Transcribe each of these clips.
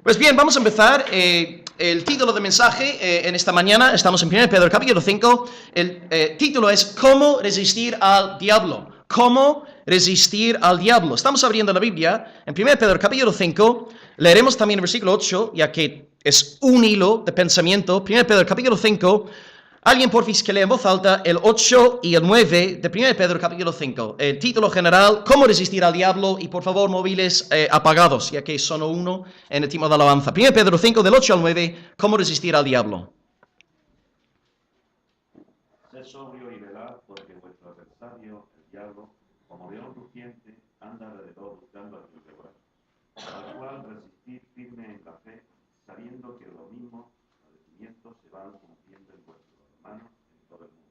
Pues bien, vamos a empezar. El título del mensaje en esta mañana, estamos en 1 Pedro capítulo 5, el título es ¿Cómo resistir al diablo? ¿Cómo resistir al diablo? Estamos abriendo la Biblia en 1 Pedro capítulo 5, leeremos también el versículo 8, ya que es un hilo de pensamiento. 1 Pedro capítulo 5, alguien porfis que lea en voz alta el 8 y el 9 de 1 Pedro capítulo 5. El título general, ¿Cómo resistir al diablo? Y por favor, móviles apagados, ya que son uno en el tiempo de alabanza. 1 Pedro 5, del 8 al 9, ¿Cómo resistir al diablo? Sed sobrio y velad, porque vuestro adversario, el diablo, como león rugiente, anda alrededor buscando a quien devorar. Al cual resistid firme en la fe, sabiendo que los mismos padecimientos se van cumpliendo en vuestros hermanos en todo el mundo.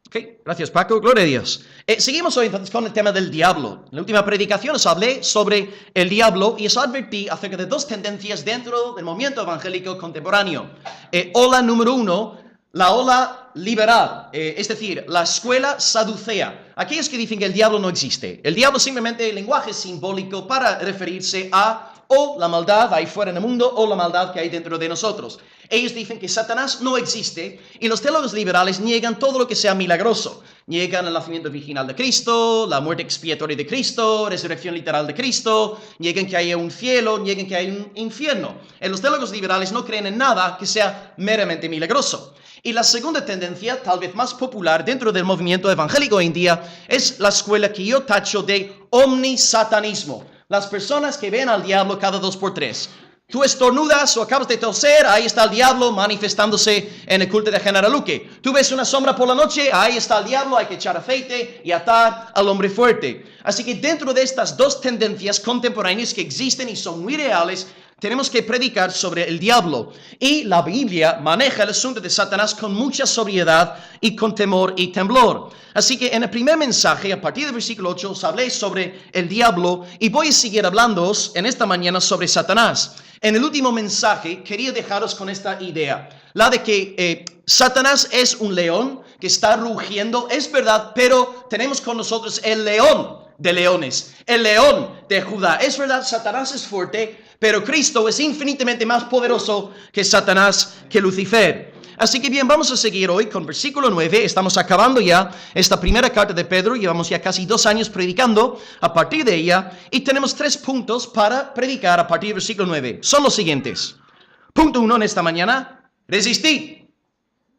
Ok, gracias Paco, gloria a Dios. Seguimos hoy entonces con el tema del diablo. En la última predicación os hablé sobre el diablo y os advertí acerca de dos tendencias dentro del movimiento evangélico contemporáneo. Ola número uno, la ola liberal, es decir, la escuela saducea. Aquellos que dicen que el diablo no existe. El diablo simplemente es lenguaje simbólico para referirse a o la maldad ahí fuera en el mundo o la maldad que hay dentro de nosotros. Ellos dicen que Satanás no existe y los teólogos liberales niegan todo lo que sea milagroso. Niegan el nacimiento virginal de Cristo, la muerte expiatoria de Cristo, resurrección literal de Cristo, niegan que haya un cielo, niegan que haya un infierno. Los teólogos liberales no creen en nada que sea meramente milagroso. Y la segunda tendencia, tal vez más popular dentro del movimiento evangélico hoy en día, es la escuela que yo tacho de omnisatanismo. Las personas que ven al diablo cada 2 por 3. Tú estornudas o acabas de toser, ahí está el diablo manifestándose en el culto de General Luque. Tú ves una sombra por la noche, ahí está el diablo, hay que echar aceite y atar al hombre fuerte. Así que dentro de estas dos tendencias contemporáneas que existen y son muy reales, tenemos que predicar sobre el diablo. Y la Biblia maneja el asunto de Satanás con mucha sobriedad y con temor y temblor. Así que en el primer mensaje, a partir del versículo 8, os hablé sobre el diablo y voy a seguir hablándoos en esta mañana sobre Satanás. En el último mensaje quería dejaros con esta idea, la de que Satanás es un león que está rugiendo, es verdad, pero tenemos con nosotros el león de leones, el león de Judá. Es verdad, Satanás es fuerte, pero Cristo es infinitamente más poderoso que Satanás, que Lucifer. Así que bien, vamos a seguir hoy con versículo 9. Estamos acabando ya esta primera carta de Pedro. Llevamos ya casi 2 años predicando a partir de ella. Y tenemos 3 puntos para predicar a partir del versículo 9. Son los siguientes. Punto 1 en esta mañana. Resistid.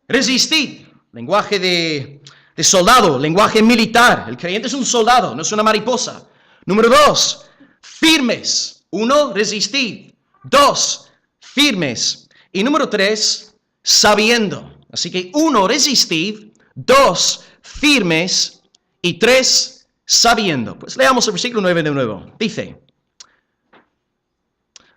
Resistid. Lenguaje de soldado, lenguaje militar. El creyente es un soldado, no es una mariposa. Número 2. Firmes. 1, resistid. 2, firmes. Y número 3, sabiendo. Así que 1, resistid. 2, firmes. Y 3, sabiendo. Pues leamos el versículo 9 de nuevo. Dice: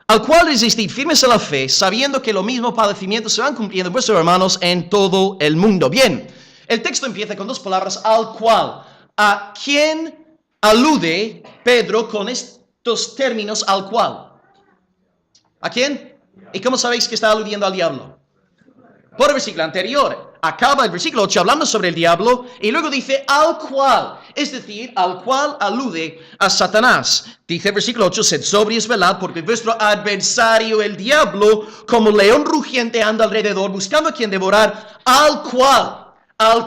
al cual resistid firmes a la fe, sabiendo que los mismos padecimientos se van cumpliendo en vuestros hermanos en todo el mundo. Bien, el texto empieza con 2 palabras, al cual. ¿A quién alude Pedro con estos términos al cual? ¿A quién? ¿Y cómo sabéis que está aludiendo al diablo? Por el versículo anterior. Acaba el versículo 8 hablando sobre el diablo y luego dice al cual. Es decir, al cual alude a Satanás. Dice el versículo 8, sed sobrios, velad, porque vuestro adversario, el diablo, como león rugiente anda alrededor buscando a quien devorar, al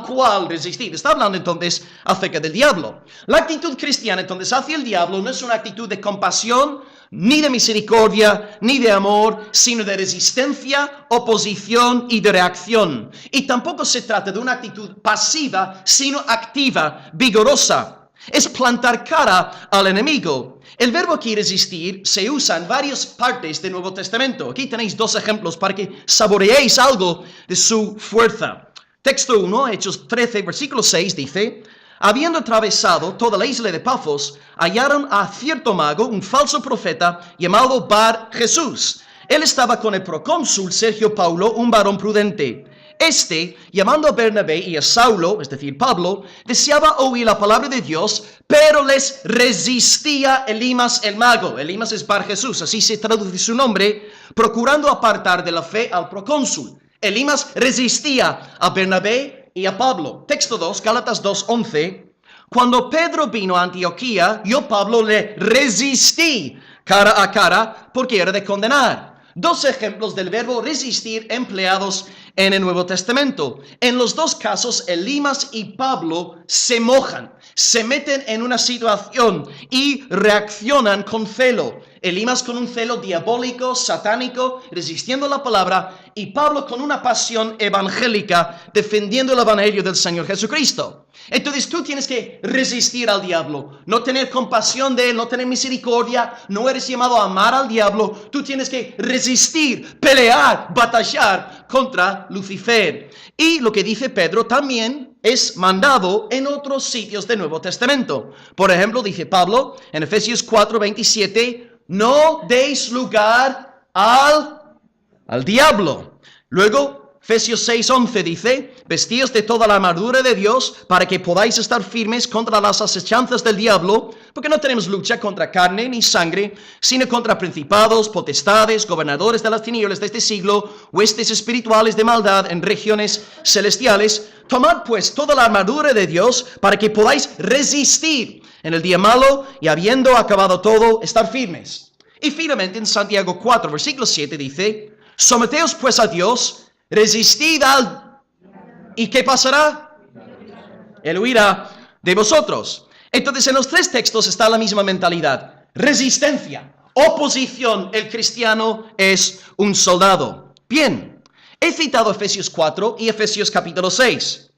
cual resistir. Está hablando entonces acerca del diablo. La actitud cristiana entonces hacia el diablo no es una actitud de compasión, ni de misericordia, ni de amor, sino de resistencia, oposición y de reacción. Y tampoco se trata de una actitud pasiva, sino activa, vigorosa. Es plantar cara al enemigo. El verbo aquí resistir se usa en varias partes del Nuevo Testamento. Aquí tenéis 2 ejemplos para que saboreéis algo de su fuerza. Texto 1, Hechos 13, versículo 6, dice: habiendo atravesado toda la isla de Pafos, hallaron a cierto mago, un falso profeta, llamado Bar Jesús. Él estaba con el procónsul Sergio Paulo, un varón prudente. Llamando a Bernabé y a Saulo, es decir, Pablo, deseaba oír la palabra de Dios, pero les resistía Elimas el mago. Elimas es Bar Jesús, así se traduce su nombre, procurando apartar de la fe al procónsul. Elimas resistía a Bernabé y a Pablo. Texto 2, Gálatas 2:11. Cuando Pedro vino a Antioquía, yo, Pablo, le resistí cara a cara, porque era de condenar. Dos ejemplos del verbo resistir empleados en el Nuevo Testamento. En los dos casos, Elimas y Pablo se mojan, se meten en una situación y reaccionan con celo. Elimas con un celo diabólico, satánico, resistiendo la palabra, y Pablo con una pasión evangélica, defendiendo el evangelio del Señor Jesucristo. Entonces tú tienes que resistir al diablo, no tener compasión de él, no tener misericordia, no eres llamado a amar al diablo, tú tienes que resistir, pelear, batallar contra Lucifer. Y lo que dice Pedro también es mandado en otros sitios del Nuevo Testamento. Por ejemplo, dice Pablo en Efesios 4:27, no deis lugar al diablo. Luego, Efesios 6:11 dice, vestíos de toda la armadura de Dios para que podáis estar firmes contra las asechanzas del diablo, porque no tenemos lucha contra carne ni sangre, sino contra principados, potestades, gobernadores de las tinieblas de este siglo, huestes espirituales de maldad en regiones celestiales. Tomad pues toda la armadura de Dios para que podáis resistir en el día malo y habiendo acabado todo, estar firmes. Y finalmente en Santiago 4, versículo 7 dice, someteos pues a Dios, resistid al... ¿Y qué pasará? Él huirá de vosotros. Entonces en los tres textos está la misma mentalidad. Resistencia, oposición. El cristiano es un soldado. Bien, he citado Efesios 4 y Efesios capítulo 6.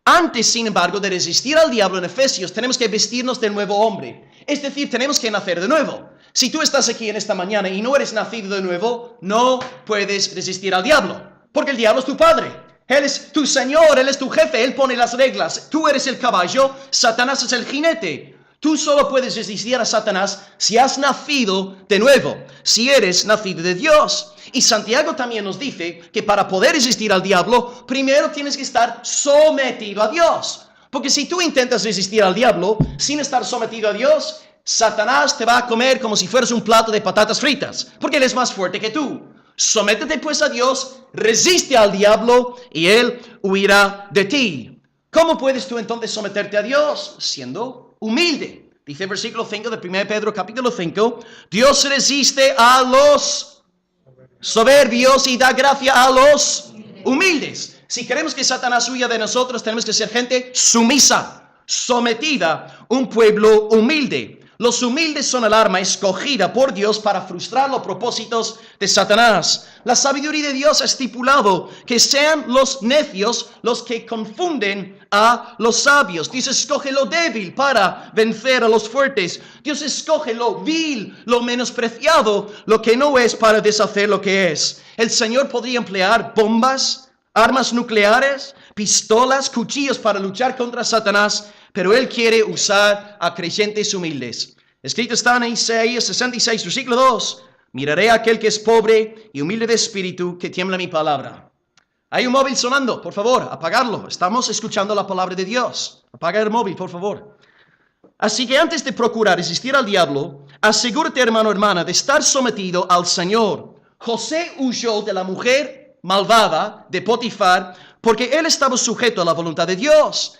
Antes, sin embargo, de resistir al diablo en Efesios, tenemos que vestirnos del nuevo hombre. Es decir, tenemos que nacer de nuevo. Si tú estás aquí en esta mañana y no eres nacido de nuevo, no puedes resistir al diablo. Porque el diablo es tu padre, él es tu señor, él es tu jefe, él pone las reglas. Tú eres el caballo, Satanás es el jinete. Tú solo puedes resistir a Satanás si has nacido de nuevo, si eres nacido de Dios. Y Santiago también nos dice que para poder resistir al diablo, primero tienes que estar sometido a Dios. Porque si tú intentas resistir al diablo sin estar sometido a Dios, Satanás te va a comer como si fueras un plato de patatas fritas, porque él es más fuerte que tú. Sométete pues a Dios, resiste al diablo y él huirá de ti. ¿Cómo puedes tú entonces someterte a Dios? Siendo humilde. Dice el versículo 5 de 1 Pedro capítulo 5, Dios resiste a los soberbios y da gracia a los humildes. Si queremos que Satanás huya de nosotros, tenemos que ser gente sumisa, sometida, un pueblo humilde. Los humildes son el arma escogida por Dios para frustrar los propósitos de Satanás. La sabiduría de Dios ha estipulado que sean los necios los que confunden a los sabios. Dios escoge lo débil para vencer a los fuertes. Dios escoge lo vil, lo menospreciado, lo que no es para deshacer lo que es. El Señor podría emplear bombas, armas nucleares, pistolas, cuchillos para luchar contra Satanás, pero Él quiere usar a creyentes humildes. Escrito está en Isaías 66, versículo 2. Miraré a aquel que es pobre y humilde de espíritu, que tiembla mi palabra. Hay un móvil sonando, por favor, apagarlo. Estamos escuchando la palabra de Dios. Apaga el móvil, por favor. Así que antes de procurar resistir al diablo, asegúrate, hermano, hermana, de estar sometido al Señor. José huyó de la mujer malvada de Potifar porque él estaba sujeto a la voluntad de Dios.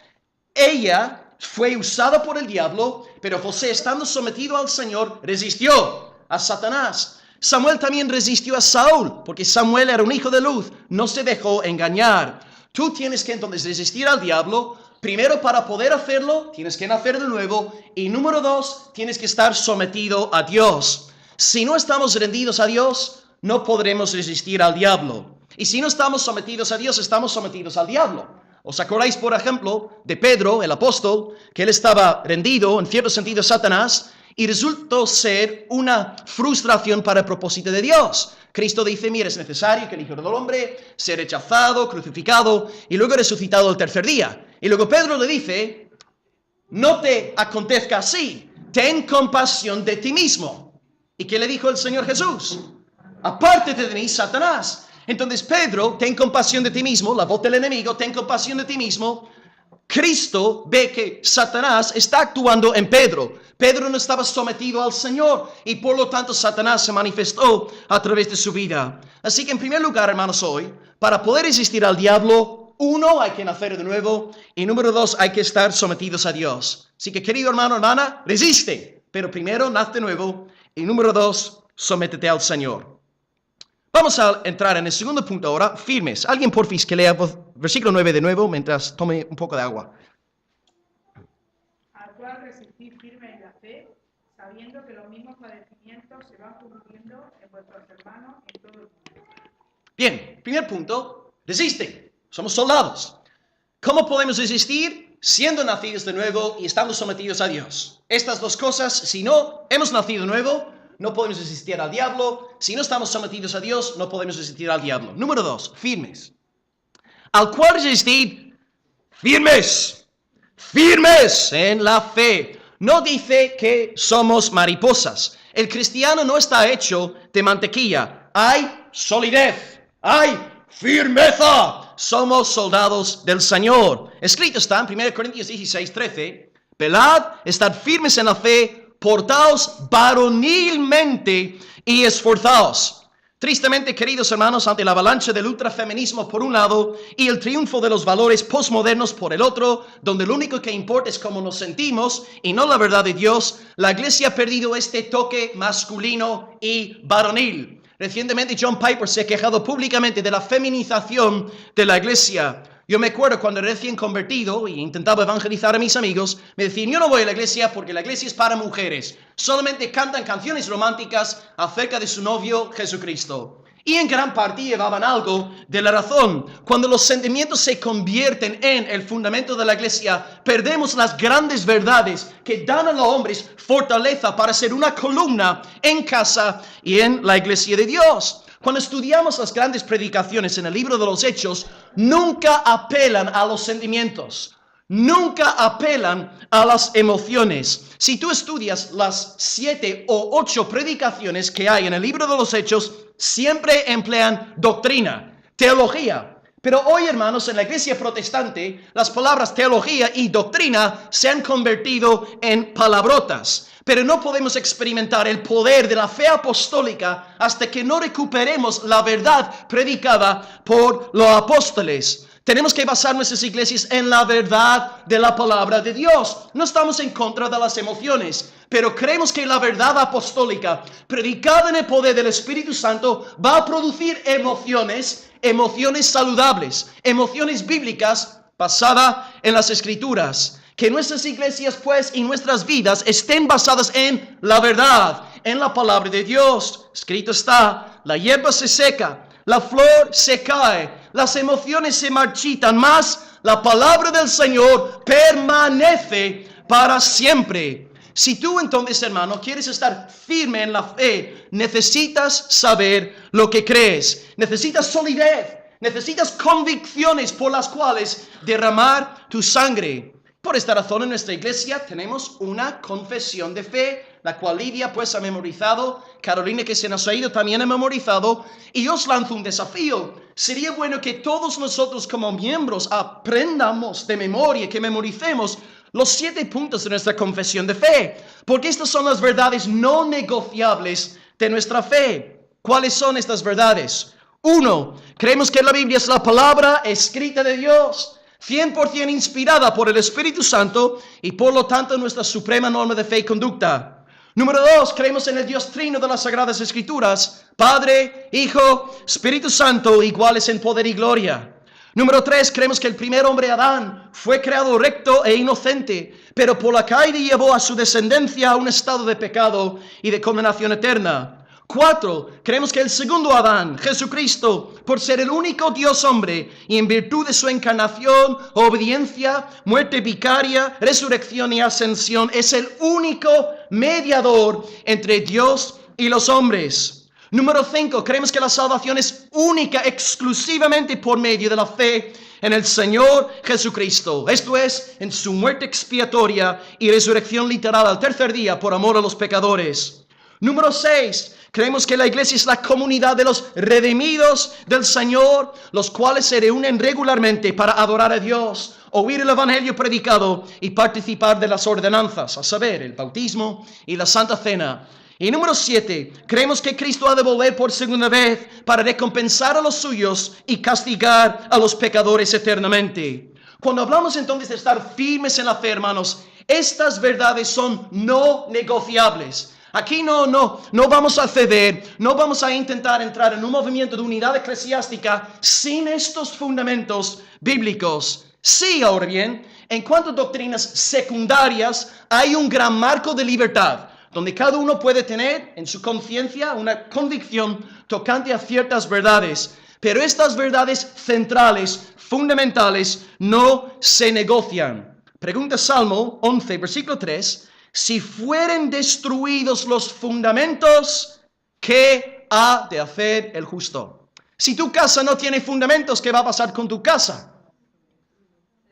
Ella fue usada por el diablo, pero José, estando sometido al Señor, resistió a Satanás. Samuel también resistió a Saúl, porque Samuel era un hijo de luz, no se dejó engañar. Tú tienes que entonces resistir al diablo. Primero, para poder hacerlo, tienes que nacer de nuevo. Y número 2, tienes que estar sometido a Dios. Si no estamos rendidos a Dios, no podremos resistir al diablo. Y si no estamos sometidos a Dios, estamos sometidos al diablo. ¿Os acordáis, por ejemplo, de Pedro, el apóstol, que él estaba rendido, en cierto sentido, a Satanás, y resultó ser una frustración para el propósito de Dios? Cristo dice, mira, es necesario que el Hijo del Hombre sea rechazado, crucificado, y luego resucitado el tercer día. Y luego Pedro le dice, no te acontezca así, ten compasión de ti mismo. ¿Y qué le dijo el Señor Jesús? Apártate de mí, Satanás. Entonces, Pedro, ten compasión de ti mismo, la voz del enemigo, ten compasión de ti mismo. Cristo ve que Satanás está actuando en Pedro. Pedro no estaba sometido al Señor y por lo tanto Satanás se manifestó a través de su vida. Así que en primer lugar, hermanos, hoy, para poder resistir al diablo, 1, hay que nacer de nuevo, y número 2, hay que estar sometidos a Dios. Así que, querido hermano, hermana, resiste, pero primero nace de nuevo. Y número 2, sométete al Señor. Vamos a entrar en el segundo punto ahora, firmes. Alguien porfis que lea versículo 9 de nuevo mientras tome un poco de agua. Al cual resistir firme en la fe, sabiendo que los mismos padecimientos se van cumpliendo en vuestros hermanos en todo el mundo. Bien, primer punto, resisten. Somos soldados. ¿Cómo podemos resistir? Siendo nacidos de nuevo y estando sometidos a Dios. Estas dos cosas, si no hemos nacido de nuevo, no podemos resistir al diablo. Si no estamos sometidos a Dios, no podemos resistir al diablo. Número 2, firmes. Al cual resistir, firmes. Firmes en la fe. No dice que somos mariposas. El cristiano no está hecho de mantequilla. Hay solidez. Hay firmeza. Somos soldados del Señor. Escrito está en 1 Corintios 16, 13. Velad, estad firmes en la fe, portaos varonilmente y esforzaos. Tristemente, queridos hermanos, ante la avalancha del ultrafeminismo por un lado y el triunfo de los valores postmodernos por el otro, donde lo único que importa es cómo nos sentimos y no la verdad de Dios, la iglesia ha perdido este toque masculino y varonil. Recientemente John Piper se ha quejado públicamente de la feminización de la iglesia. Yo me acuerdo cuando recién convertido y intentaba evangelizar a mis amigos, me decían, yo no voy a la iglesia porque la iglesia es para mujeres. Solamente cantan canciones románticas acerca de su novio Jesucristo. Y en gran parte llevaban algo de la razón. Cuando los sentimientos se convierten en el fundamento de la iglesia, perdemos las grandes verdades que dan a los hombres fortaleza para ser una columna en casa y en la iglesia de Dios. Cuando estudiamos las grandes predicaciones en el libro de los Hechos, nunca apelan a los sentimientos, nunca apelan a las emociones. Si tú estudias las 7 o 8 predicaciones que hay en el libro de los Hechos, siempre emplean doctrina, teología. Pero hoy, hermanos, en la iglesia protestante, las palabras teología y doctrina se han convertido en palabrotas. Pero no podemos experimentar el poder de la fe apostólica hasta que no recuperemos la verdad predicada por los apóstoles. Tenemos que basar nuestras iglesias en la verdad de la palabra de Dios. No estamos en contra de las emociones, pero creemos que la verdad apostólica, predicada en el poder del Espíritu Santo, va a producir emociones saludables, emociones bíblicas basadas en las Escrituras. Que nuestras iglesias, pues, y nuestras vidas estén basadas en la verdad, en la palabra de Dios. Escrito está, la hierba se seca, la flor se cae, las emociones se marchitan, mas la palabra del Señor permanece para siempre. Si tú entonces, hermano, quieres estar firme en la fe, necesitas saber lo que crees. Necesitas solidez, necesitas convicciones por las cuales derramar tu sangre. Por esta razón en nuestra iglesia tenemos una confesión de fe, la cual Lidia pues ha memorizado, Carolina que se nos ha ido también ha memorizado, y os lanzo un desafío. Sería bueno que todos nosotros como miembros aprendamos de memoria, que memoricemos los 7 puntos de nuestra confesión de fe, porque estas son las verdades no negociables de nuestra fe. ¿Cuáles son estas verdades? 1. Creemos que la Biblia es la palabra escrita de Dios, 100% inspirada por el Espíritu Santo y por lo tanto nuestra suprema norma de fe y conducta. Número 2, creemos en el Dios trino de las Sagradas Escrituras, Padre, Hijo, Espíritu Santo, iguales en poder y gloria. Número 3, creemos que el primer hombre Adán fue creado recto e inocente, pero por la caída llevó a su descendencia a un estado de pecado y de condenación eterna. 4, creemos que el segundo Adán, Jesucristo, por ser el único Dios hombre y en virtud de su encarnación, obediencia, muerte vicaria, resurrección y ascensión, es el único mediador entre Dios y los hombres. Número 5, creemos que la salvación es única, exclusivamente por medio de la fe en el Señor Jesucristo. Esto es, en su muerte expiatoria y resurrección literal al tercer día por amor a los pecadores. Número 6, creemos que la iglesia es la comunidad de los redimidos del Señor, los cuales se reúnen regularmente para adorar a Dios, oír el evangelio predicado y participar de las ordenanzas, a saber, el bautismo y la Santa Cena. Y número 7, creemos que Cristo ha de volver por segunda vez para recompensar a los suyos y castigar a los pecadores eternamente. Cuando hablamos entonces de estar firmes en la fe, hermanos, estas verdades son no negociables. Aquí no vamos a ceder, no vamos a intentar entrar en un movimiento de unidad eclesiástica sin estos fundamentos bíblicos. Sí, ahora bien, en cuanto a doctrinas secundarias, hay un gran marco de libertad, donde cada uno puede tener en su conciencia una convicción tocante a ciertas verdades. Pero estas verdades centrales, fundamentales, no se negocian. Pregunta Salmo 11, versículo 3. Si fueren destruidos los fundamentos, ¿qué ha de hacer el justo? Si tu casa no tiene fundamentos, ¿qué va a pasar con tu casa?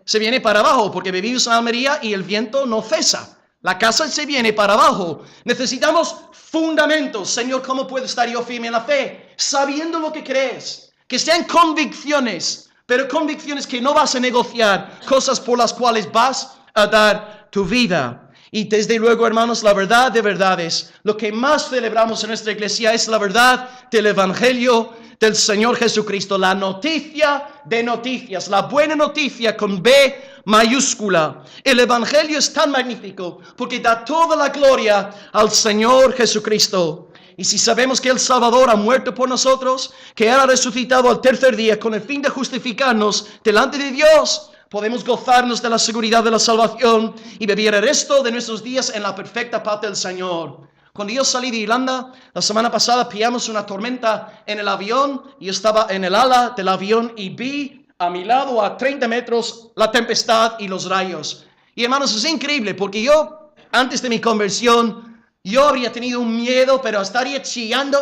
Se viene para abajo, porque vivimos en Almería y el viento no cesa. La casa se viene para abajo. Necesitamos fundamentos. Señor, ¿cómo puedo estar yo firme en la fe? Sabiendo lo que crees. Que sean convicciones, pero convicciones que no vas a negociar, cosas por las cuales vas a dar tu vida. Y desde luego, hermanos, la verdad de verdades, lo que más celebramos en nuestra iglesia es la verdad del Evangelio del Señor Jesucristo, la noticia de noticias, la buena noticia con B mayúscula. El Evangelio es tan magnífico porque da toda la gloria al Señor Jesucristo. Y si sabemos que el Salvador ha muerto por nosotros, que Él ha resucitado al tercer día con el fin de justificarnos delante de Dios, podemos gozarnos de la seguridad de la salvación y vivir el resto de nuestros días en la perfecta paz del Señor. Cuando yo salí de Irlanda, la semana pasada pillamos una tormenta en el avión. Yo estaba en el ala del avión y vi a mi lado a 30 metros la tempestad y los rayos. Y hermanos, es increíble porque yo, antes de mi conversión, yo habría tenido un miedo, pero estaría chillando,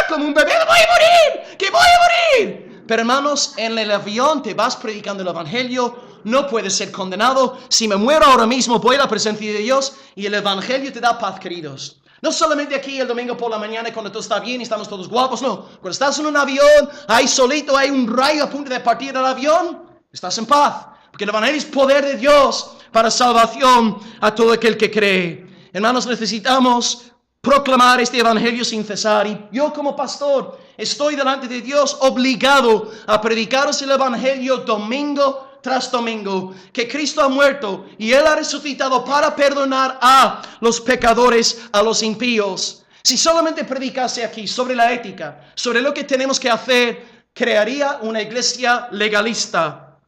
como un bebé, voy a morir, que voy a morir. Pero hermanos, en el avión te vas predicando el Evangelio, no puedes ser condenado. Si me muero ahora mismo, voy a la presencia de Dios y el Evangelio te da paz, queridos. No solamente aquí el domingo por la mañana cuando todo está bien y estamos todos guapos, no. Cuando estás en un avión, ahí solito hay un rayo a punto de partir del avión, estás en paz. Porque el Evangelio es poder de Dios para salvación a todo aquel que cree. Hermanos, necesitamos proclamar este Evangelio sin cesar. Y yo como pastor estoy delante de Dios obligado a predicaros el Evangelio domingo tras domingo, que Cristo ha muerto y Él ha resucitado para perdonar a los pecadores, a los impíos. Si solamente predicase aquí sobre la ética, sobre lo que tenemos que hacer, crearía una iglesia legalista.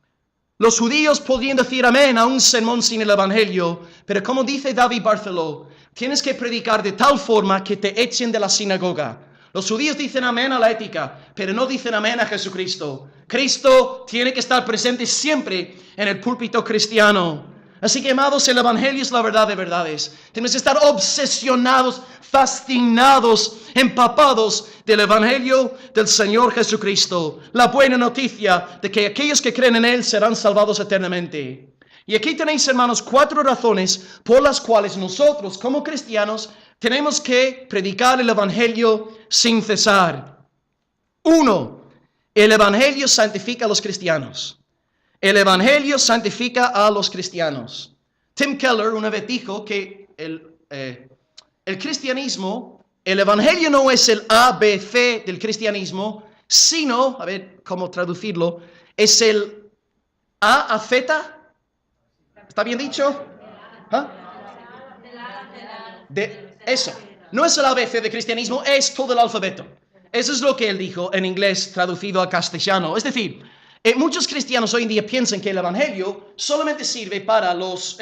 Los judíos podrían decir amén a un sermón sin el Evangelio, pero como dice David Barceló, tienes que predicar de tal forma que te echen de la sinagoga. Los judíos dicen amén a la ética, pero no dicen amén a Jesucristo. Cristo tiene que estar presente siempre en el púlpito cristiano. Así que, amados, el Evangelio es la verdad de verdades. Tenemos que estar obsesionados, fascinados, empapados del Evangelio del Señor Jesucristo. La buena noticia de que aquellos que creen en Él serán salvados eternamente. Y aquí tenéis, hermanos, 4 razones por las cuales nosotros, como cristianos, tenemos que predicar el Evangelio sin cesar. 1. El Evangelio santifica a los cristianos. El Evangelio santifica a los cristianos. Tim Keller una vez dijo que el cristianismo, el Evangelio no es el ABC del cristianismo, sino, a ver cómo traducirlo, es el A a Z. ¿Está bien dicho? Eso. No es el ABC de cristianismo, es todo el alfabeto. Eso es lo que él dijo en inglés traducido al castellano. Es decir, muchos cristianos hoy en día piensan que el Evangelio solamente sirve para los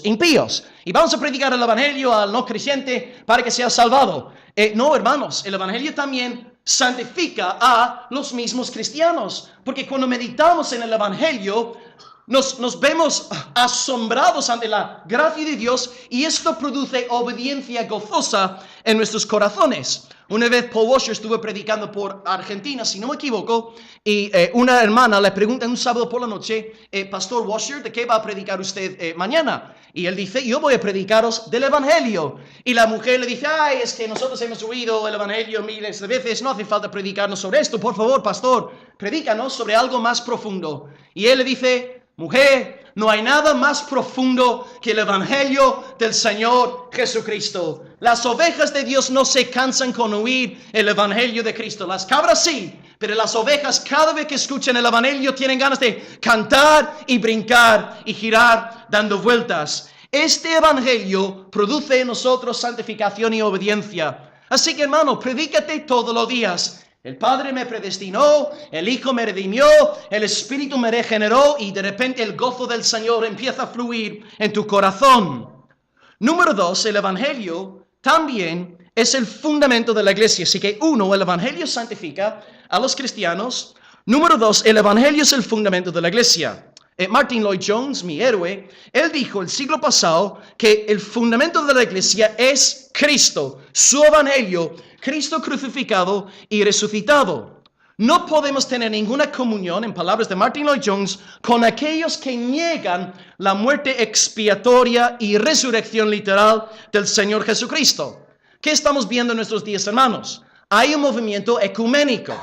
impíos. Y vamos a predicar el Evangelio al no creyente para que sea salvado. No, hermanos, el Evangelio también santifica a los mismos cristianos. Porque cuando meditamos en el Evangelio, nos vemos asombrados ante la gracia de Dios y esto produce obediencia gozosa en nuestros corazones. Una vez Paul Washer estuvo predicando por Argentina, si no me equivoco, y una hermana le pregunta un sábado por la noche, Pastor Washer, ¿de qué va a predicar usted mañana? Y él dice, yo voy a predicaros del Evangelio. Y la mujer le dice, es que nosotros hemos oído el Evangelio miles de veces, no hace falta predicarnos sobre esto, por favor, pastor, predícanos sobre algo más profundo. Y él le dice, mujer, no hay nada más profundo que el Evangelio del Señor Jesucristo. Las ovejas de Dios no se cansan con oír el Evangelio de Cristo. Las cabras sí, pero las ovejas cada vez que escuchan el Evangelio tienen ganas de cantar y brincar y girar dando vueltas. Este evangelio produce en nosotros santificación y obediencia. Así que, hermano, predícate todos los días. El Padre me predestinó, el Hijo me redimió, el Espíritu me regeneró y de repente el gozo del Señor empieza a fluir en tu corazón. Número 2, el evangelio también es el fundamento de la iglesia. Así que 1, el evangelio santifica a los cristianos. Número 2, el evangelio es el fundamento de la iglesia. Martin Lloyd-Jones, mi héroe, él dijo el siglo pasado que el fundamento de la iglesia es Cristo, su evangelio, Cristo crucificado y resucitado. No podemos tener ninguna comunión, en palabras de Martin Lloyd-Jones, con aquellos que niegan la muerte expiatoria y resurrección literal del Señor Jesucristo. ¿Qué estamos viendo en nuestros días, hermanos? Hay un movimiento ecuménico.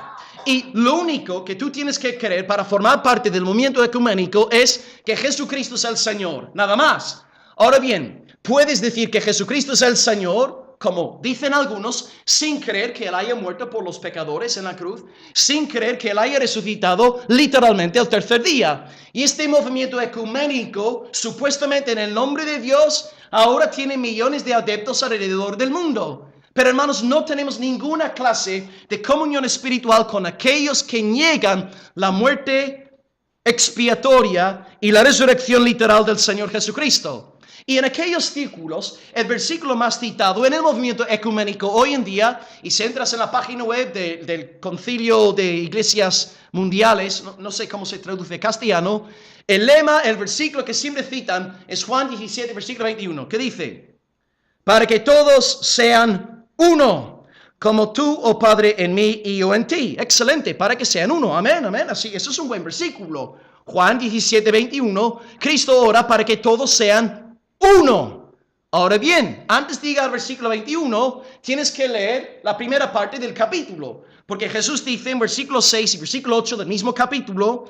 Y lo único que tú tienes que creer para formar parte del movimiento ecuménico es que Jesucristo es el Señor, nada más. Ahora bien, puedes decir que Jesucristo es el Señor, como dicen algunos, sin creer que Él haya muerto por los pecadores en la cruz, sin creer que Él haya resucitado literalmente el tercer día. Y este movimiento ecuménico, supuestamente en el nombre de Dios, ahora tiene millones de adeptos alrededor del mundo. Pero hermanos, no tenemos ninguna clase de comunión espiritual con aquellos que niegan la muerte expiatoria y la resurrección literal del Señor Jesucristo. Y en aquellos círculos, el versículo más citado en el movimiento ecuménico hoy en día, y si entras en la página web del Concilio de Iglesias Mundiales, no sé cómo se traduce en castellano, el lema, el versículo que siempre citan es Juan 17, versículo 21, que dice: para que todos sean uno, como tú, oh Padre, en mí y yo en ti. Excelente, para que sean uno. Amén, amén. Así, eso es un buen versículo. Juan 17, 21, Cristo ora para que todos sean uno. Ahora bien, antes de llegar al versículo 21, tienes que leer la primera parte del capítulo. Porque Jesús dice en versículo 6 y versículo 8 del mismo capítulo: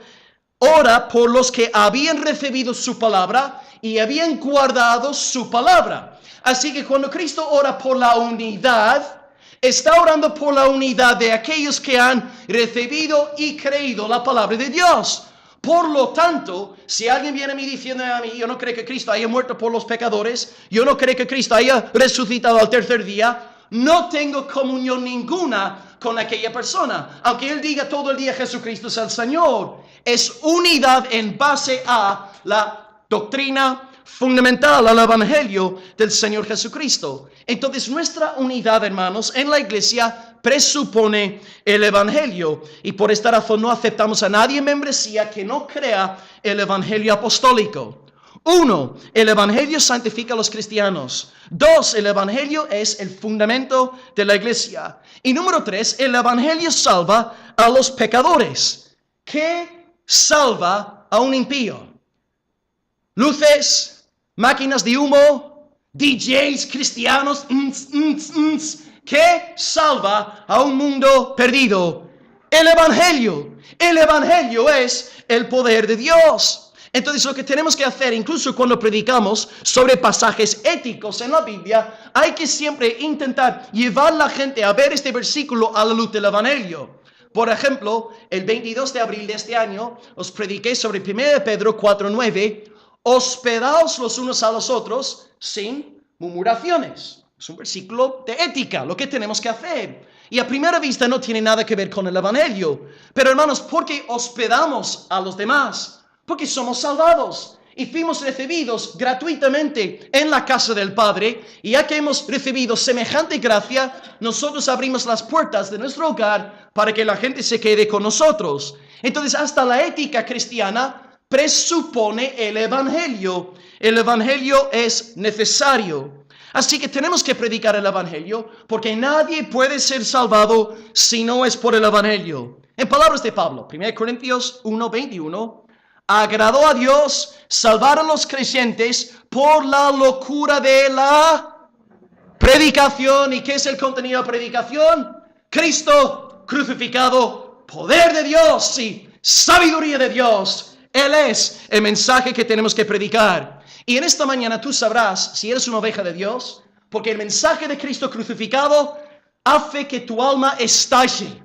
ora por los que habían recibido su palabra y habían guardado su palabra. Así que cuando Cristo ora por la unidad, está orando por la unidad de aquellos que han recibido y creído la palabra de Dios. Por lo tanto, si alguien viene a mí diciendo a mí: yo no creo que Cristo haya muerto por los pecadores, yo no creo que Cristo haya resucitado al tercer día, no tengo comunión ninguna con aquella persona. Aunque él diga todo el día Jesucristo es el Señor, es unidad en base a la doctrina fundamental, al evangelio del Señor Jesucristo. Entonces nuestra unidad, hermanos, en la iglesia presupone el evangelio, y por esta razón no aceptamos a nadie en membresía que no crea el evangelio apostólico. 1, el evangelio santifica a los cristianos. 2, el evangelio es el fundamento de la iglesia. Y número 3, el evangelio salva a los pecadores. ¿Qué salva a un impío? Luces, máquinas de humo, DJs cristianos, ¿qué salva a un mundo perdido? El evangelio. El evangelio es el poder de Dios. Entonces lo que tenemos que hacer, incluso cuando predicamos sobre pasajes éticos en la Biblia, hay que siempre intentar llevar a la gente a ver este versículo a la luz del evangelio. Por ejemplo, el 22 de abril de este año os prediqué sobre 1 Pedro 4:9. Hospedaos los unos a los otros sin murmuraciones. Es un versículo de ética, lo que tenemos que hacer. Y a primera vista no tiene nada que ver con el evangelio. Pero hermanos, ¿por qué hospedamos a los demás? Porque somos salvados y fuimos recibidos gratuitamente en la casa del Padre. Y ya que hemos recibido semejante gracia, nosotros abrimos las puertas de nuestro hogar para que la gente se quede con nosotros. Entonces, hasta la ética cristiana presupone el evangelio. El evangelio es necesario. Así que tenemos que predicar el evangelio, porque nadie puede ser salvado si no es por el evangelio. En palabras de Pablo, 1 Corintios 1:21, agradó a Dios salvar a los creyentes por la locura de la predicación. ¿Y qué es el contenido de la predicación? Cristo crucificado, poder de Dios y sabiduría de Dios. Él es el mensaje que tenemos que predicar. Y en esta mañana tú sabrás si eres una oveja de Dios, porque el mensaje de Cristo crucificado hace que tu alma estalle.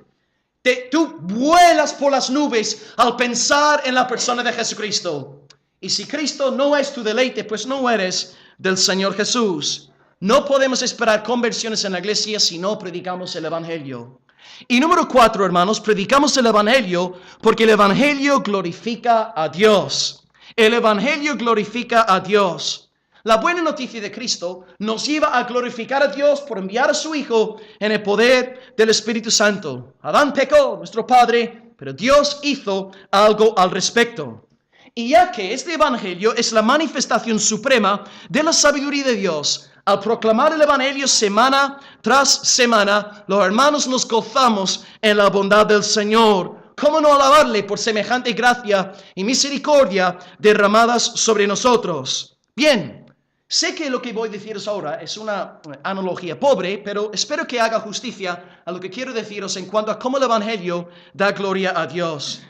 Tú vuelas por las nubes al pensar en la persona de Jesucristo. Y si Cristo no es tu deleite, pues no eres del Señor Jesús. No podemos esperar conversiones en la iglesia si no predicamos el Evangelio. Y número 4, hermanos, predicamos el Evangelio porque el Evangelio glorifica a Dios. El Evangelio glorifica a Dios. La buena noticia de Cristo nos lleva a glorificar a Dios por enviar a su Hijo en el poder del Espíritu Santo. Adán pecó, nuestro padre, pero Dios hizo algo al respecto. Y ya que este Evangelio es la manifestación suprema de la sabiduría de Dios, al proclamar el Evangelio semana tras semana, los hermanos nos gozamos en la bondad del Señor. ¿Cómo no alabarle por semejante gracia y misericordia derramadas sobre nosotros? Bien, sé que lo que voy a deciros ahora es una analogía pobre, pero espero que haga justicia a lo que quiero deciros en cuanto a cómo el Evangelio da gloria a Dios.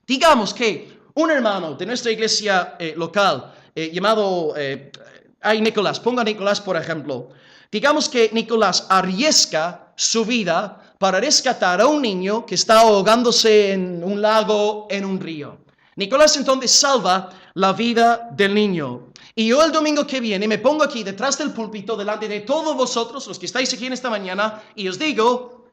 Digamos que un hermano de nuestra iglesia local llamado Nicolás, ponga a Nicolás por ejemplo. Digamos que Nicolás arriesga su vida para rescatar a un niño que está ahogándose en un lago, en un río. Nicolás entonces salva la vida del niño. Y yo el domingo que viene me pongo aquí detrás del púlpito delante de todos vosotros, los que estáis aquí en esta mañana, y os digo,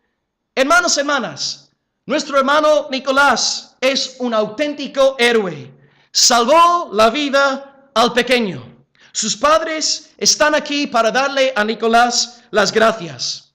hermanos, hermanas, nuestro hermano Nicolás es un auténtico héroe. Salvó la vida al pequeño. Sus padres están aquí para darle a Nicolás las gracias.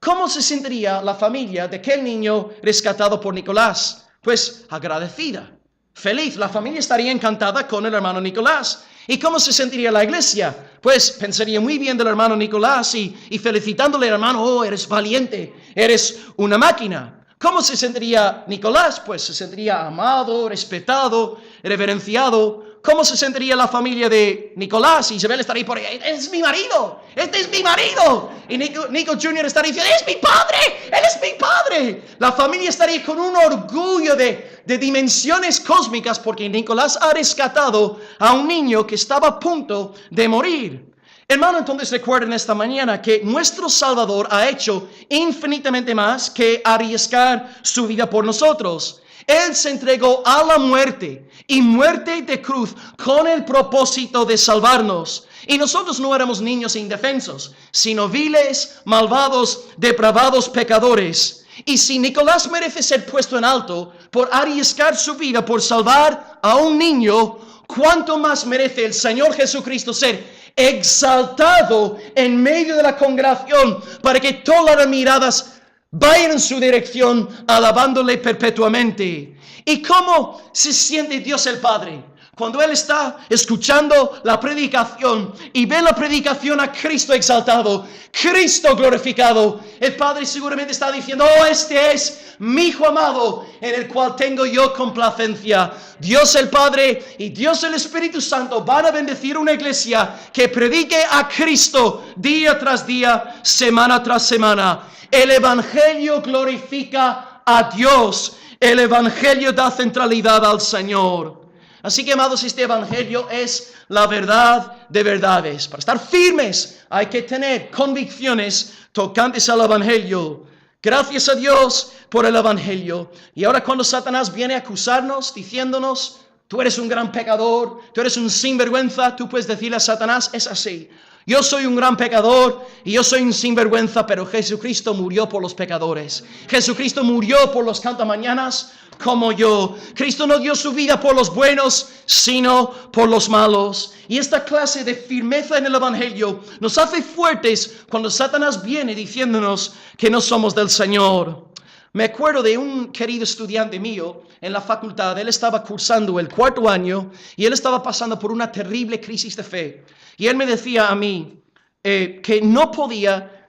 ¿Cómo se sentiría la familia de aquel niño rescatado por Nicolás? Pues agradecida, feliz. La familia estaría encantada con el hermano Nicolás. ¿Y cómo se sentiría la iglesia? Pues pensaría muy bien del hermano Nicolás y felicitándole, hermano, oh, eres valiente, eres una máquina. ¿Cómo se sentiría Nicolás? Pues se sentiría amado, respetado, reverenciado. ¿Cómo se sentiría la familia de Nicolás? Isabel estaría por ahí, es mi marido, este es mi marido. Y Nico Jr. estaría diciendo, es mi padre, él es mi padre. La familia estaría con un orgullo de dimensiones cósmicas porque Nicolás ha rescatado a un niño que estaba a punto de morir. Hermano, entonces recuerden esta mañana que nuestro Salvador ha hecho infinitamente más que arriesgar su vida por nosotros. Él se entregó a la muerte y muerte de cruz con el propósito de salvarnos. Y nosotros no éramos niños indefensos, sino viles, malvados, depravados pecadores. Y si Nicolás merece ser puesto en alto por arriesgar su vida por salvar a un niño, ¿cuánto más merece el Señor Jesucristo ser exaltado en medio de la congregación para que todas las miradas vayan en su dirección alabándole perpetuamente? ¿Y cómo se siente Dios el Padre cuando Él está escuchando la predicación y ve la predicación a Cristo exaltado, Cristo glorificado? El Padre seguramente está diciendo, oh, este es mi Hijo amado en el cual tengo yo complacencia. Dios el Padre y Dios el Espíritu Santo van a bendecir una iglesia que predique a Cristo día tras día, semana tras semana. El Evangelio glorifica a Dios. El Evangelio da centralidad al Señor. Así que, amados, este Evangelio es la verdad de verdades. Para estar firmes hay que tener convicciones tocantes al Evangelio. Gracias a Dios por el Evangelio. Y ahora cuando Satanás viene a acusarnos diciéndonos, tú eres un gran pecador, tú eres un sinvergüenza, tú puedes decirle a Satanás, es así. Yo soy un gran pecador y yo soy un sinvergüenza, pero Jesucristo murió por los pecadores. Jesucristo murió por los cantamañanas como yo. Cristo no dio su vida por los buenos, sino por los malos. Y esta clase de firmeza en el Evangelio nos hace fuertes cuando Satanás viene diciéndonos que no somos del Señor. Me acuerdo de un querido estudiante mío en la facultad. Él estaba cursando el 4º año y él estaba pasando por una terrible crisis de fe. Y él me decía a mí que no podía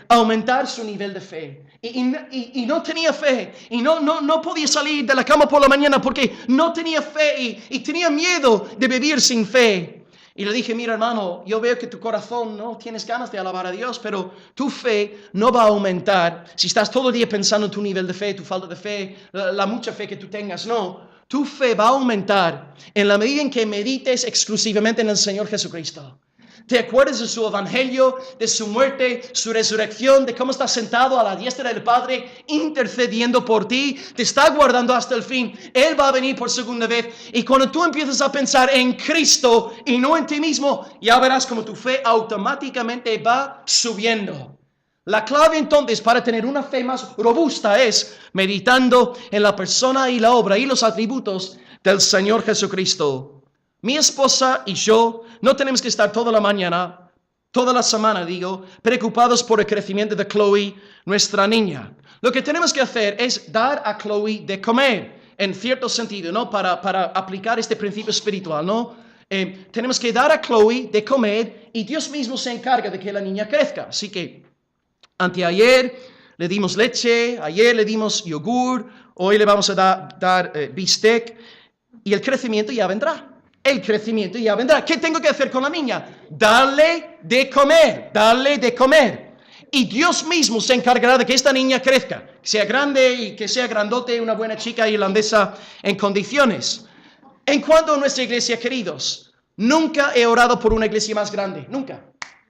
aumentar su nivel de fe. Y no tenía fe. Y no podía salir de la cama por la mañana porque no tenía fe y tenía miedo de vivir sin fe. Y le dije, mira hermano, yo veo que tu corazón no tienes ganas de alabar a Dios, pero tu fe no va a aumentar si estás todo el día pensando en tu nivel de fe, tu falta de fe, la mucha fe que tú tengas. No, tu fe va a aumentar en la medida en que medites exclusivamente en el Señor Jesucristo. ¿Te acuerdas de su evangelio, de su muerte, su resurrección, de cómo está sentado a la diestra del Padre, intercediendo por ti? Te está guardando hasta el fin. Él va a venir por segunda vez. Y cuando tú empiezas a pensar en Cristo y no en ti mismo, ya verás como tu fe automáticamente va subiendo. La clave entonces para tener una fe más robusta es meditando en la persona y la obra y los atributos del Señor Jesucristo. Mi esposa y yo no tenemos que estar toda la mañana, toda la semana preocupados por el crecimiento de Chloe, nuestra niña. Lo que tenemos que hacer es dar a Chloe de comer, en cierto sentido, ¿no? Para aplicar este principio espiritual, ¿no? Tenemos que dar a Chloe de comer y Dios mismo se encarga de que la niña crezca. Así que anteayer le dimos leche, ayer le dimos yogur, hoy le vamos a dar bistec y el crecimiento ya vendrá. El crecimiento ya vendrá. ¿Qué tengo que hacer con la niña? Darle de comer, darle de comer. Y Dios mismo se encargará de que esta niña crezca, que sea grande y que sea grandote, una buena chica irlandesa en condiciones. En cuanto a nuestra iglesia, queridos, nunca he orado por una iglesia más grande, nunca.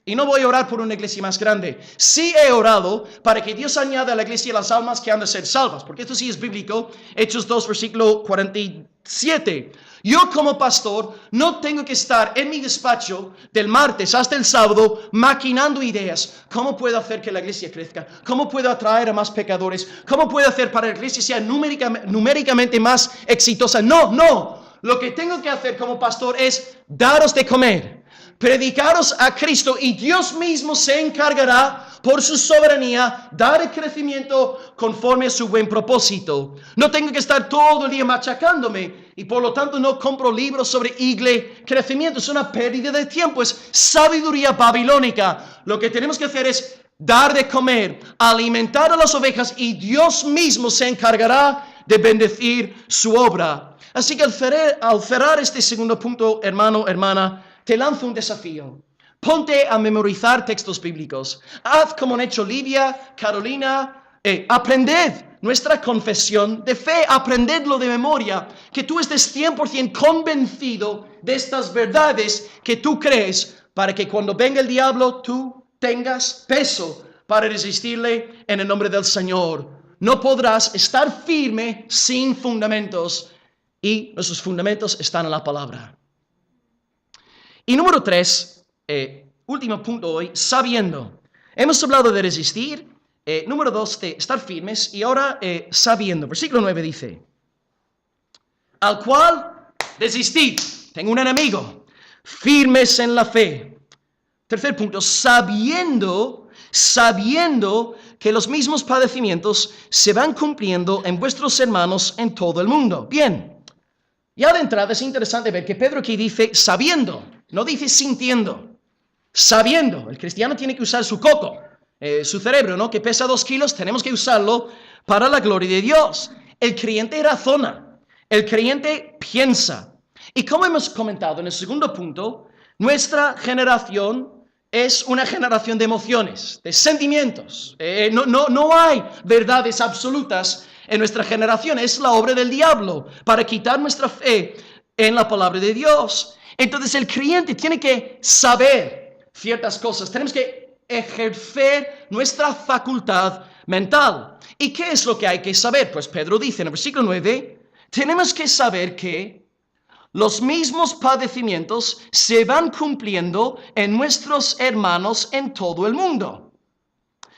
Y no voy a orar por una iglesia más grande. Sí he orado para que Dios añada a la iglesia las almas que han de ser salvas. Porque esto sí es bíblico. Hechos 2, versículo 47. Yo como pastor no tengo que estar en mi despacho del martes hasta el sábado maquinando ideas. ¿Cómo puedo hacer que la iglesia crezca? ¿Cómo puedo atraer a más pecadores? ¿Cómo puedo hacer para que la iglesia sea numéricamente más exitosa? No. Lo que tengo que hacer como pastor es daros de comer. Predicaros a Cristo y Dios mismo se encargará por su soberanía dar el crecimiento conforme a su buen propósito. No tengo que estar todo el día machacándome y por lo tanto no compro libros sobre crecimiento. Es una pérdida de tiempo, es sabiduría babilónica. Lo que tenemos que hacer es dar de comer, alimentar a las ovejas y Dios mismo se encargará de bendecir su obra. Así que al cerrar este segundo punto, hermano, hermana, te lanzo un desafío. Ponte a memorizar textos bíblicos. Haz como han hecho Lidia, Carolina. Aprended nuestra confesión de fe. Aprendedlo de memoria. Que tú estés 100% convencido de estas verdades que tú crees. Para que cuando venga el diablo tú tengas peso para resistirle en el nombre del Señor. No podrás estar firme sin fundamentos. Y nuestros fundamentos están en la palabra. Y número 3, último punto hoy, sabiendo. Hemos hablado de resistir, número 2, de estar firmes, y ahora sabiendo. Versículo 9 dice, al cual resistid, tengo un enemigo, firmes en la fe. Tercer punto, sabiendo que los mismos padecimientos se van cumpliendo en vuestros hermanos en todo el mundo. Bien, ya de entrada es interesante ver que Pedro aquí dice sabiendo. No dice sintiendo, sabiendo. El cristiano tiene que usar su coco, su cerebro, ¿no? Que pesa 2 kilos, tenemos que usarlo para la gloria de Dios. El creyente razona, el creyente piensa. Y como hemos comentado en el segundo punto, nuestra generación es una generación de emociones, de sentimientos. No hay verdades absolutas en nuestra generación. Es la obra del diablo para quitar nuestra fe en la palabra de Dios. Entonces el creyente tiene que saber ciertas cosas. Tenemos que ejercer nuestra facultad mental. ¿Y qué es lo que hay que saber? Pues Pedro dice en el versículo 9, tenemos que saber que los mismos padecimientos se van cumpliendo en nuestros hermanos en todo el mundo.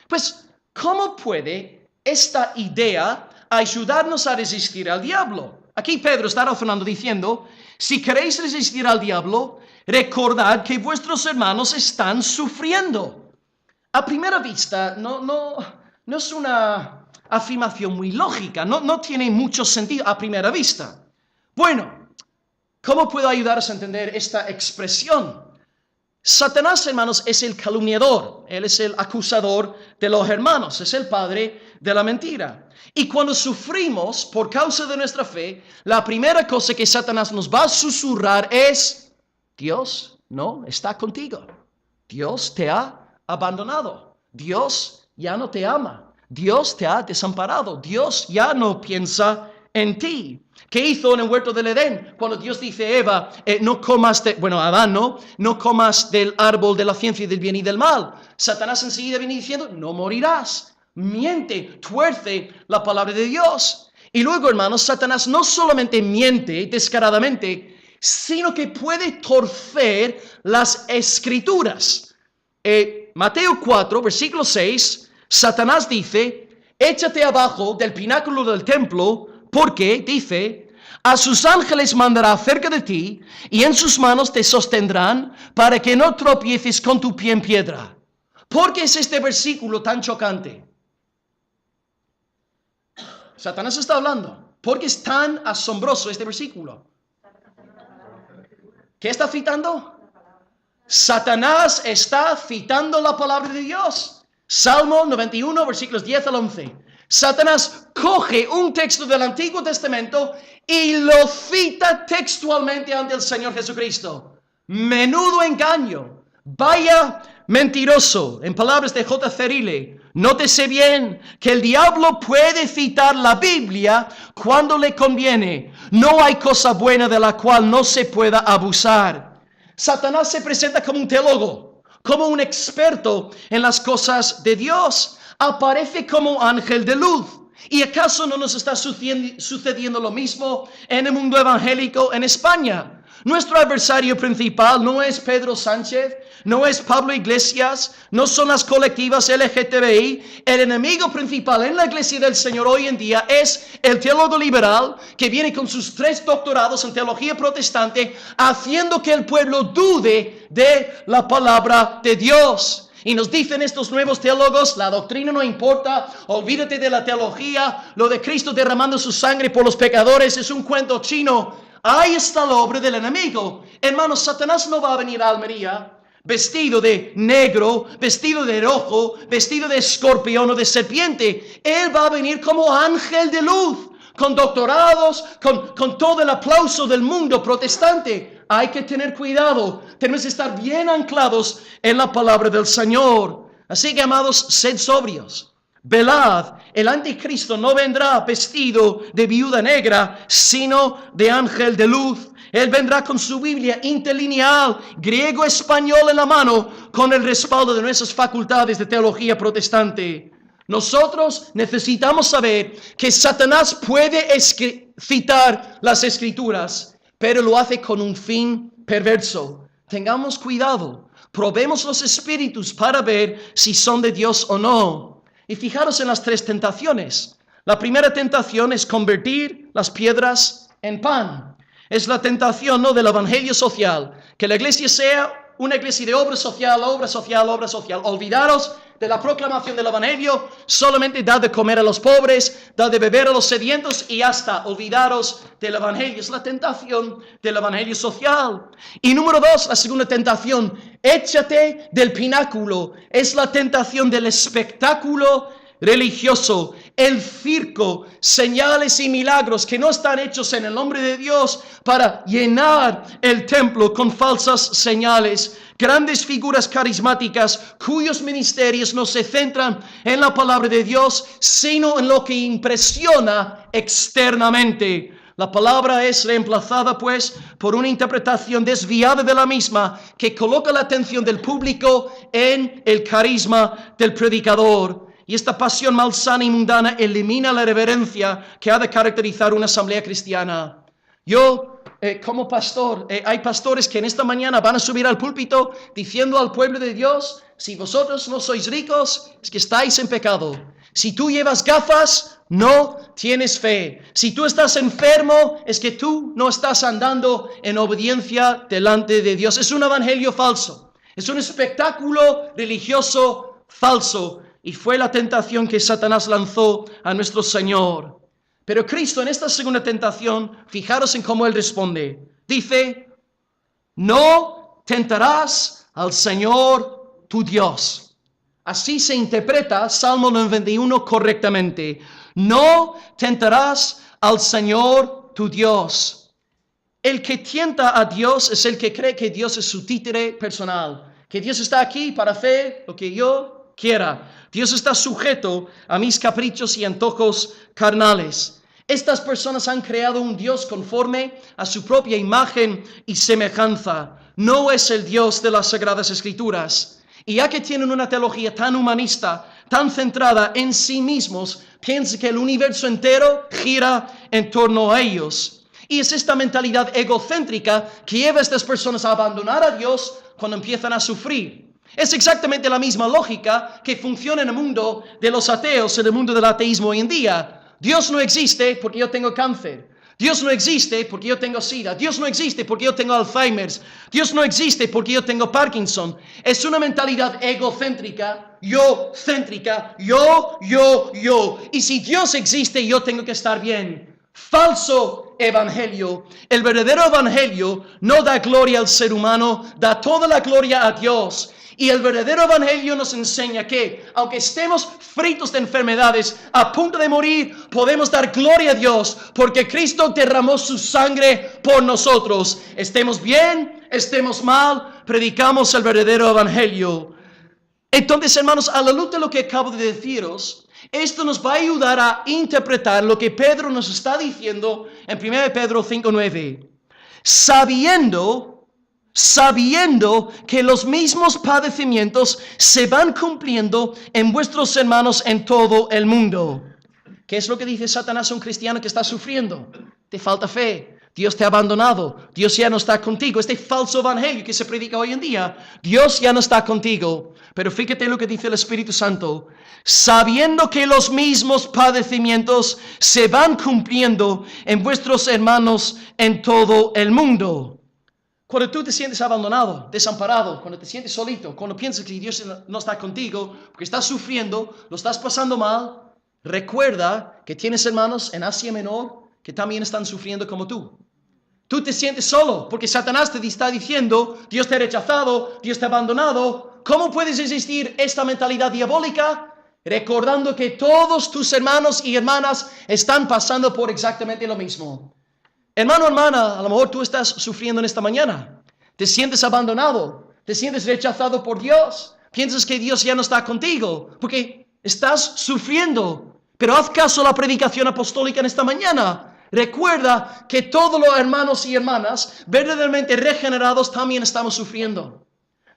Pues, ¿cómo puede esta idea ayudarnos a resistir al diablo? Aquí Pedro está razonando diciendo, si queréis resistir al diablo, recordad que vuestros hermanos están sufriendo. A primera vista, no es una afirmación muy lógica, no tiene mucho sentido a primera vista. Bueno, ¿cómo puedo ayudaros a entender esta expresión? Satanás, hermanos, es el calumniador, él es el acusador de los hermanos, es el padre de la mentira. Y cuando sufrimos por causa de nuestra fe, la primera cosa que Satanás nos va a susurrar es, Dios no está contigo, Dios te ha abandonado, Dios ya no te ama, Dios te ha desamparado, Dios ya no piensa en ti. ¿Qué hizo en el huerto del Edén? Cuando Dios dice a Eva, no comas Adán, no comas del árbol de la ciencia del bien y del mal. Satanás enseguida viene diciendo, no morirás. Miente, tuerce la palabra de Dios. Y luego, hermanos, Satanás no solamente miente descaradamente, sino que puede torcer las escrituras. Mateo 4, versículo 6, Satanás dice, échate abajo del pináculo del templo, porque, dice, a sus ángeles mandará cerca de ti, y en sus manos te sostendrán, para que no tropieces con tu pie en piedra. ¿Por qué es este versículo tan chocante? Satanás está hablando. ¿Por qué es tan asombroso este versículo? ¿Qué está citando? Satanás está citando la palabra de Dios. Salmo 91, versículos 10 al 11. Satanás coge un texto del Antiguo Testamento y lo cita textualmente ante el Señor Jesucristo. Menudo engaño. Vaya mentiroso. En palabras de J. Cerile, nótese bien que el diablo puede citar la Biblia cuando le conviene. No hay cosa buena de la cual no se pueda abusar. Satanás se presenta como un teólogo, como un experto en las cosas de Dios. Aparece como ángel de luz. ¿Y acaso no nos está sucediendo lo mismo en el mundo evangélico en España? Nuestro adversario principal no es Pedro Sánchez, no es Pablo Iglesias, no son las colectivas LGTBI. El enemigo principal en la iglesia del Señor hoy en día es el teólogo liberal que viene con sus 3 doctorados en teología protestante, haciendo que el pueblo dude de la palabra de Dios. Y nos dicen estos nuevos teólogos, la doctrina no importa, olvídate de la teología, lo de Cristo derramando su sangre por los pecadores es un cuento chino. Ahí está la obra del enemigo. Hermanos, Satanás no va a venir a Almería vestido de negro, vestido de rojo, vestido de escorpión o de serpiente. Él va a venir como ángel de luz, con doctorados, con todo el aplauso del mundo protestante. Hay que tener cuidado. Tenemos que estar bien anclados en la palabra del Señor. Así que, amados, sed sobrios. Velad. El anticristo no vendrá vestido de viuda negra, sino de ángel de luz. Él vendrá con su Biblia interlineal, griego-español en la mano, con el respaldo de nuestras facultades de teología protestante. Nosotros necesitamos saber que Satanás puede citar las Escrituras, pero lo hace con un fin perverso. Tengamos cuidado. Probemos los espíritus para ver si son de Dios o no. Y fijaros en las 3 tentaciones. La primera tentación es convertir las piedras en pan. Es la tentación, ¿no?, del evangelio social. Que la iglesia sea una iglesia de obra social, obra social, obra social. Olvidaros de la proclamación del evangelio. Solamente dad de comer a los pobres, dad de beber a los sedientos y hasta olvidaros del evangelio. Es la tentación del evangelio social. Y número 2, la segunda tentación. Échate del pináculo. Es la tentación del espectáculo religioso, el circo, señales y milagros que no están hechos en el nombre de Dios para llenar el templo con falsas señales, grandes figuras carismáticas cuyos ministerios no se centran en la palabra de Dios, sino en lo que impresiona externamente. La palabra es reemplazada, pues, por una interpretación desviada de la misma que coloca la atención del público en el carisma del predicador. Y esta pasión malsana y mundana elimina la reverencia que ha de caracterizar una asamblea cristiana. Yo, como pastor, hay pastores que en esta mañana van a subir al púlpito diciendo al pueblo de Dios, si vosotros no sois ricos, es que estáis en pecado. Si tú llevas gafas, no tienes fe. Si tú estás enfermo, es que tú no estás andando en obediencia delante de Dios. Es un evangelio falso. Es un espectáculo religioso falso. Y fue la tentación que Satanás lanzó a nuestro Señor. Pero Cristo en esta segunda tentación, fijaros en cómo Él responde. Dice, no tentarás al Señor tu Dios. Así se interpreta Salmo 91 correctamente. No tentarás al Señor tu Dios. El que tienta a Dios es el que cree que Dios es su títere personal. Que Dios está aquí para hacer lo que yo quiera. Dios está sujeto a mis caprichos y antojos carnales. Estas personas han creado un Dios conforme a su propia imagen y semejanza. No es el Dios de las Sagradas Escrituras. Y ya que tienen una teología tan humanista, tan centrada en sí mismos, piensan que el universo entero gira en torno a ellos. Y es esta mentalidad egocéntrica que lleva a estas personas a abandonar a Dios cuando empiezan a sufrir. Es exactamente la misma lógica que funciona en el mundo de los ateos, en el mundo del ateísmo hoy en día. Dios no existe porque yo tengo cáncer. Dios no existe porque yo tengo SIDA. Dios no existe porque yo tengo Alzheimer's. Dios no existe porque yo tengo Parkinson. Es una mentalidad egocéntrica, yo-céntrica, yo. Y si Dios existe, yo tengo que estar bien. Falso evangelio. El verdadero evangelio no da gloria al ser humano, da toda la gloria a Dios. Y el verdadero evangelio nos enseña que, aunque estemos fritos de enfermedades, a punto de morir, podemos dar gloria a Dios, porque Cristo derramó su sangre por nosotros. Estemos bien, estemos mal, predicamos el verdadero evangelio. Entonces, hermanos, a la luz de lo que acabo de deciros, esto nos va a ayudar a interpretar lo que Pedro nos está diciendo en 1 Pedro 5:9. Sabiendo que los mismos padecimientos se van cumpliendo en vuestros hermanos en todo el mundo. ¿Qué es lo que dice Satanás a un cristiano que está sufriendo? Te falta fe. Dios te ha abandonado. Dios ya no está contigo. Este falso evangelio que se predica hoy en día. Dios ya no está contigo. Pero fíjate lo que dice el Espíritu Santo. Sabiendo que los mismos padecimientos se van cumpliendo en vuestros hermanos en todo el mundo. Cuando tú te sientes abandonado, desamparado, cuando te sientes solito, cuando piensas que Dios no está contigo, porque estás sufriendo, lo estás pasando mal, recuerda que tienes hermanos en Asia Menor que también están sufriendo como tú. Tú te sientes solo porque Satanás te está diciendo, Dios te ha rechazado, Dios te ha abandonado. ¿Cómo puedes resistir esta mentalidad diabólica? Recordando que todos tus hermanos y hermanas están pasando por exactamente lo mismo. Hermano, hermana, a lo mejor tú estás sufriendo en esta mañana. Te sientes abandonado, te sientes rechazado por Dios. Piensas que Dios ya no está contigo porque estás sufriendo. Pero haz caso a la predicación apostólica en esta mañana. Recuerda que todos los hermanos y hermanas verdaderamente regenerados también estamos sufriendo.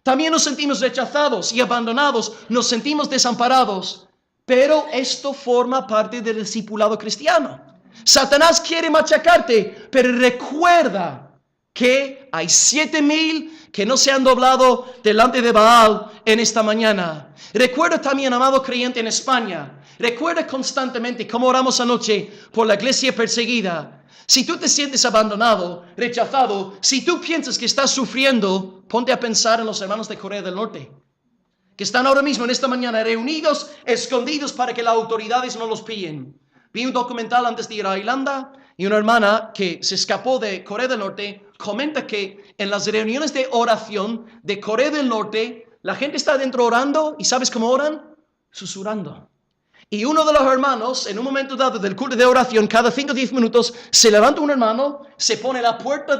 También nos sentimos rechazados y abandonados, nos sentimos desamparados. Pero esto forma parte del discipulado cristiano. Satanás quiere machacarte, pero recuerda que hay 7,000 que no se han doblado delante de Baal en esta mañana. Recuerda también, amado creyente en España, recuerda constantemente cómo oramos anoche por la iglesia perseguida. Si tú te sientes abandonado, rechazado, si tú piensas que estás sufriendo, ponte a pensar en los hermanos de Corea del Norte, que están ahora mismo en esta mañana reunidos, escondidos para que las autoridades no los pillen. Vi un documental antes de ir a Irlanda y una hermana que se escapó de Corea del Norte comenta que en las reuniones de oración de Corea del Norte la gente está adentro orando y ¿sabes cómo oran? Susurrando. Y uno de los hermanos en un momento dado del culto de oración cada 5 o 10 minutos se levanta un hermano, se pone a la puerta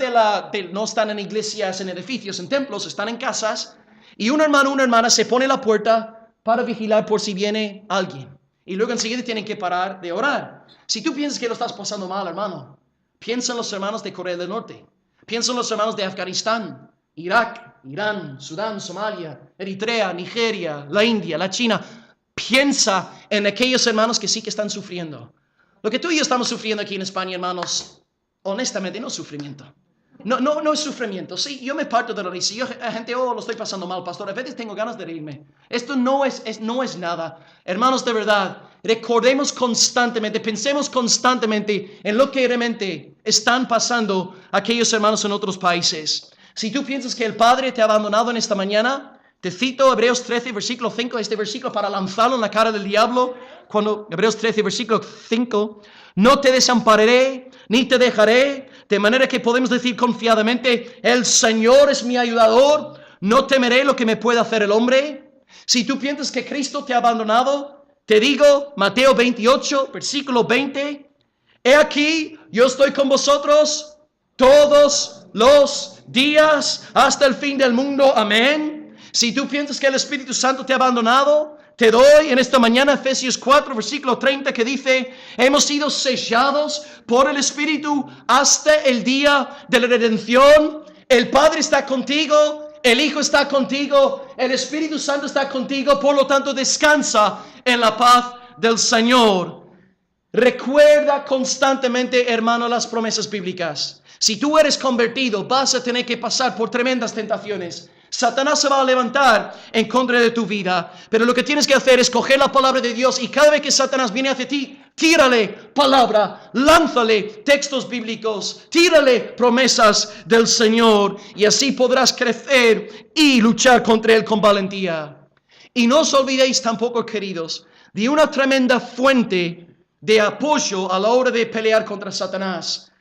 no están en iglesias, en edificios, en templos, están en casas y un hermano o una hermana se pone a la puerta para vigilar por si viene alguien. Y luego enseguida tienen que parar de orar. Si tú piensas que lo estás pasando mal, hermano, piensa en los hermanos de Corea del Norte. Piensa en los hermanos de Afganistán, Irak, Irán, Sudán, Somalia, Eritrea, Nigeria, la India, la China. Piensa en aquellos hermanos que sí que están sufriendo. Lo que tú y yo estamos sufriendo aquí en España, hermanos, honestamente no es sufrimiento. No es sufrimiento. Sí, yo me parto de la risa. Gente, lo estoy pasando mal, pastor. A veces tengo ganas de reírme. Esto no es nada. Hermanos, de verdad, recordemos constantemente, pensemos constantemente en lo que realmente están pasando aquellos hermanos en otros países. Si tú piensas que el Padre te ha abandonado en esta mañana, te cito Hebreos 13, versículo 5, este versículo para lanzarlo en la cara del diablo. Cuando Hebreos 13, versículo 5, no te desampararé, ni te dejaré. De manera que podemos decir confiadamente, el Señor es mi ayudador, no temeré lo que me pueda hacer el hombre. Si tú piensas que Cristo te ha abandonado, te digo, Mateo 28, versículo 20, he aquí, yo estoy con vosotros todos los días hasta el fin del mundo. Amén. Si tú piensas que el Espíritu Santo te ha abandonado, te doy en esta mañana Efesios 4, versículo 30, que dice, hemos sido sellados por el Espíritu hasta el día de la redención. El Padre está contigo, el Hijo está contigo, el Espíritu Santo está contigo, por lo tanto descansa en la paz del Señor. Recuerda constantemente, hermano, las promesas bíblicas. Si tú eres convertido, vas a tener que pasar por tremendas tentaciones. Satanás se va a levantar en contra de tu vida, pero lo que tienes que hacer es coger la palabra de Dios y cada vez que Satanás viene hacia ti, tírale palabra, lánzale textos bíblicos, tírale promesas del Señor y así podrás crecer y luchar contra él con valentía. Y no os olvidéis tampoco, queridos, de una tremenda fuente de apoyo a la hora de pelear contra Satanás.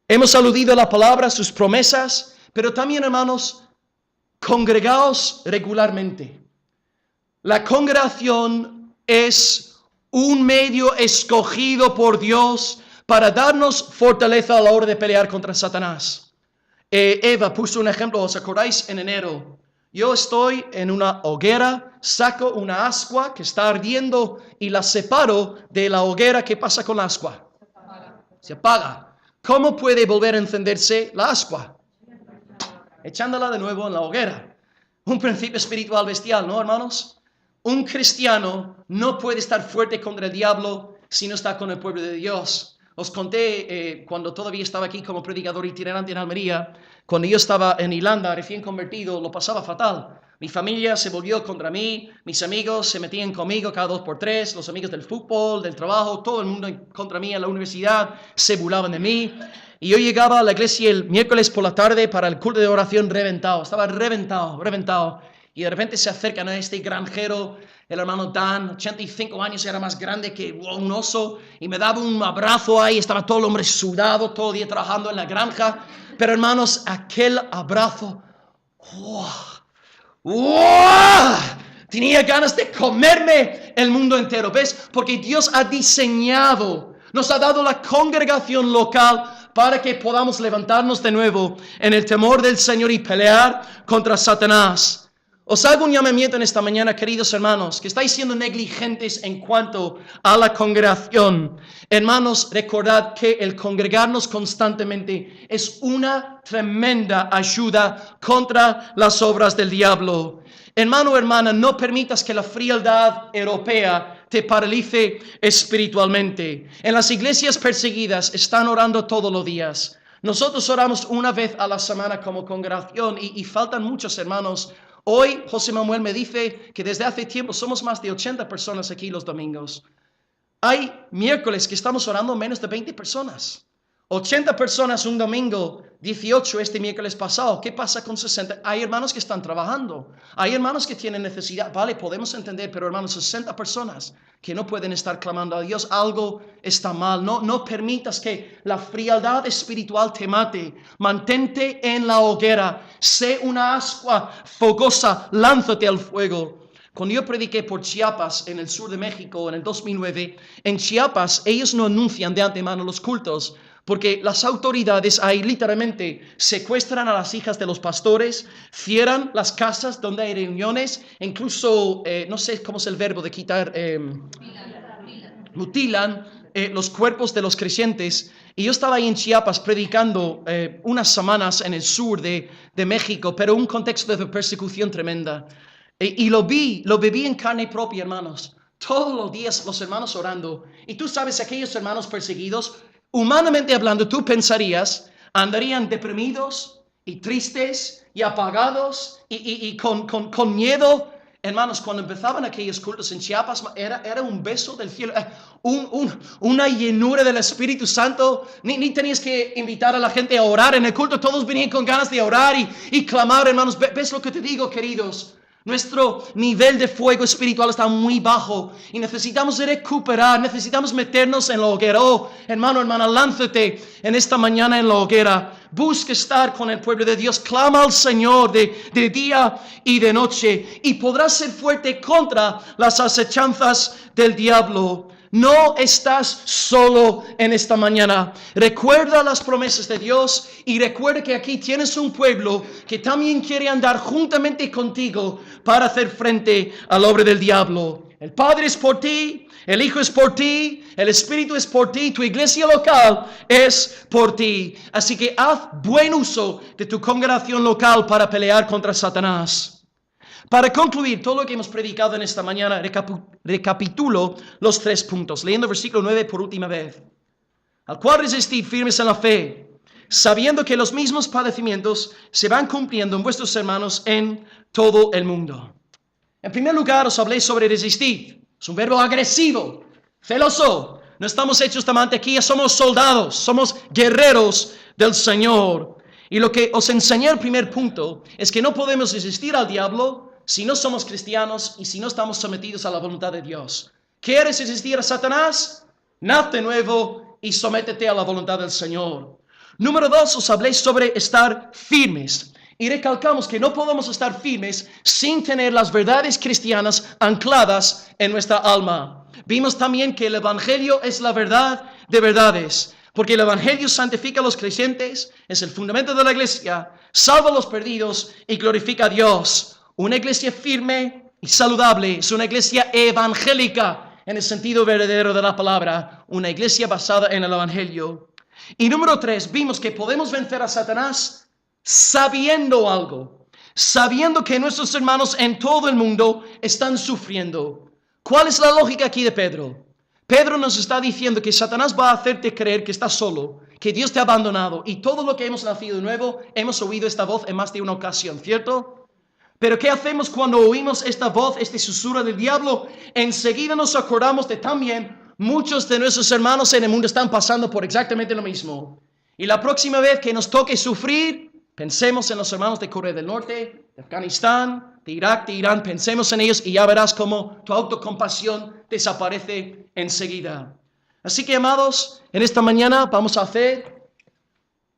Hemos aludido a la palabra, sus promesas, pero también, hermanos, congregaos regularmente. La congregación es un medio escogido por Dios para darnos fortaleza a la hora de pelear contra Satanás. Eva puso un ejemplo, ¿os acordáis? En enero. Yo estoy en una hoguera, saco una ascua que está ardiendo y la separo de la hoguera. ¿Qué pasa con la ascua? Se apaga. ¿Cómo puede volver a encenderse la ascua? Echándola de nuevo en la hoguera. Un principio espiritual bestial, ¿no, hermanos? Un cristiano no puede estar fuerte contra el diablo si no está con el pueblo de Dios. Os conté cuando todavía estaba aquí como predicador itinerante en Almería, cuando yo estaba en Irlanda, recién convertido, lo pasaba fatal. Mi familia se volvió contra mí, mis amigos se metían conmigo cada 2 por 3, los amigos del fútbol, del trabajo, todo el mundo contra mí en la universidad, se burlaban de mí. Y yo llegaba a la iglesia el miércoles por la tarde para el culto de oración reventado, estaba reventado. Y de repente se acercan a este granjero, el hermano Dan, 85 años, era más grande que un oso, y me daba un abrazo ahí, estaba todo el hombre sudado, todo el día trabajando en la granja. Pero hermanos, aquel abrazo, tenía ganas de comerme el mundo entero, ¿ves? Porque Dios ha diseñado, nos ha dado la congregación local para que podamos levantarnos de nuevo en el temor del Señor y pelear contra Satanás. Os hago un llamamiento en esta mañana, queridos hermanos, que estáis siendo negligentes en cuanto a la congregación. Hermanos, recordad que el congregarnos constantemente es una tremenda ayuda contra las obras del diablo. Hermano, hermana, no permitas que la frialdad europea te paralice espiritualmente. En las iglesias perseguidas están orando todos los días. Nosotros oramos una vez a la semana como congregación y faltan muchos hermanos. Hoy José Manuel me dice que desde hace tiempo somos más de 80 personas aquí los domingos. Hay miércoles que estamos orando menos de 20 personas. 80 personas un domingo, 18 este miércoles pasado. ¿Qué pasa con 60? Hay hermanos que están trabajando. Hay hermanos que tienen necesidad. Vale, podemos entender, pero hermanos, 60 personas que no pueden estar clamando a Dios. Algo está mal. No permitas que la frialdad espiritual te mate. Mantente en la hoguera. Sé una ascua fogosa. Lánzate al fuego. Cuando yo prediqué por Chiapas, en el sur de México, en el 2009, en Chiapas, ellos no anuncian de antemano los cultos, porque las autoridades ahí literalmente secuestran a las hijas de los pastores, cierran las casas donde hay reuniones, incluso, no sé cómo es el verbo de quitar, mutilan los cuerpos de los creyentes. Y yo estaba ahí en Chiapas predicando unas semanas en el sur de México, pero un contexto de persecución tremenda. Y lo viví en carne propia, hermanos. Todos los días los hermanos orando. Y tú sabes, aquellos hermanos perseguidos, humanamente hablando, tú pensarías, andarían deprimidos y tristes y apagados y con miedo. Hermanos, cuando empezaban aquellos cultos en Chiapas, era un beso del cielo, una llenura del Espíritu Santo. Ni tenías que invitar a la gente a orar en el culto. Todos venían con ganas de orar y clamar, hermanos. ¿Ves lo que te digo, queridos? Nuestro nivel de fuego espiritual está muy bajo y necesitamos recuperar, necesitamos meternos en la hoguera. Oh, hermano, hermana, lánzate en esta mañana en la hoguera. Busca estar con el pueblo de Dios. Clama al Señor de día y de noche y podrás ser fuerte contra las acechanzas del diablo. No estás solo en esta mañana. Recuerda las promesas de Dios y recuerda que aquí tienes un pueblo que también quiere andar juntamente contigo para hacer frente a la obra del diablo. El Padre es por ti, el Hijo es por ti, el Espíritu es por ti, tu iglesia local es por ti. Así que haz buen uso de tu congregación local para pelear contra Satanás. Para concluir todo lo que hemos predicado en esta mañana, recapitulo los 3 puntos, leyendo versículo 9 por última vez. Al cual resistid firmes en la fe, sabiendo que los mismos padecimientos se van cumpliendo en vuestros hermanos en todo el mundo. En primer lugar, os hablé sobre resistir. Es un verbo agresivo, celoso. No estamos hechos de mantequilla, somos soldados, somos guerreros del Señor. Y lo que os enseñé el primer punto es que no podemos resistir al diablo si no somos cristianos y si no estamos sometidos a la voluntad de Dios. ¿Quieres resistir a Satanás? Naz de nuevo y sométete a la voluntad del Señor. Número 2, os hablé sobre estar firmes. Y recalcamos que no podemos estar firmes sin tener las verdades cristianas ancladas en nuestra alma. Vimos también que el Evangelio es la verdad de verdades. Porque el Evangelio santifica a los creyentes, es el fundamento de la iglesia, salva a los perdidos y glorifica a Dios. Una iglesia firme y saludable es una iglesia evangélica en el sentido verdadero de la palabra, una iglesia basada en el Evangelio. Y número 3, vimos que podemos vencer a Satanás sabiendo algo, sabiendo que nuestros hermanos en todo el mundo están sufriendo. ¿Cuál es la lógica aquí de Pedro? Pedro nos está diciendo que Satanás va a hacerte creer que estás solo, que Dios te ha abandonado. Y todo lo que hemos nacido de nuevo, hemos oído esta voz en más de una ocasión, ¿cierto? Pero ¿qué hacemos cuando oímos esta voz, este susurro del diablo? Enseguida nos acordamos de también muchos de nuestros hermanos en el mundo están pasando por exactamente lo mismo. Y la próxima vez que nos toque sufrir, pensemos en los hermanos de Corea del Norte, de Afganistán, de Irak, de Irán. Pensemos en ellos y ya verás cómo tu autocompasión desaparece enseguida. Así que, amados, en esta mañana vamos a hacer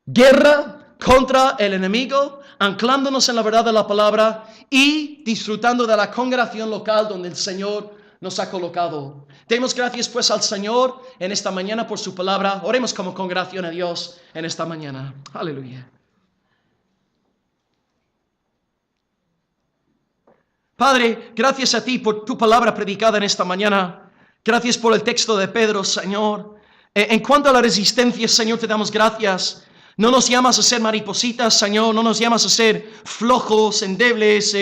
guerra contra el enemigo, anclándonos en la verdad de la palabra y disfrutando de la congregación local donde el Señor nos ha colocado. Demos gracias pues al Señor en esta mañana por su palabra. Oremos como congregación a Dios en esta mañana. Aleluya. Padre, gracias a ti por tu palabra predicada en esta mañana. Gracias por el texto de Pedro, Señor. En cuanto a la resistencia, Señor, te damos gracias. No nos llamas a ser maripositas, Señor. No nos llamas a ser flojos, endebles,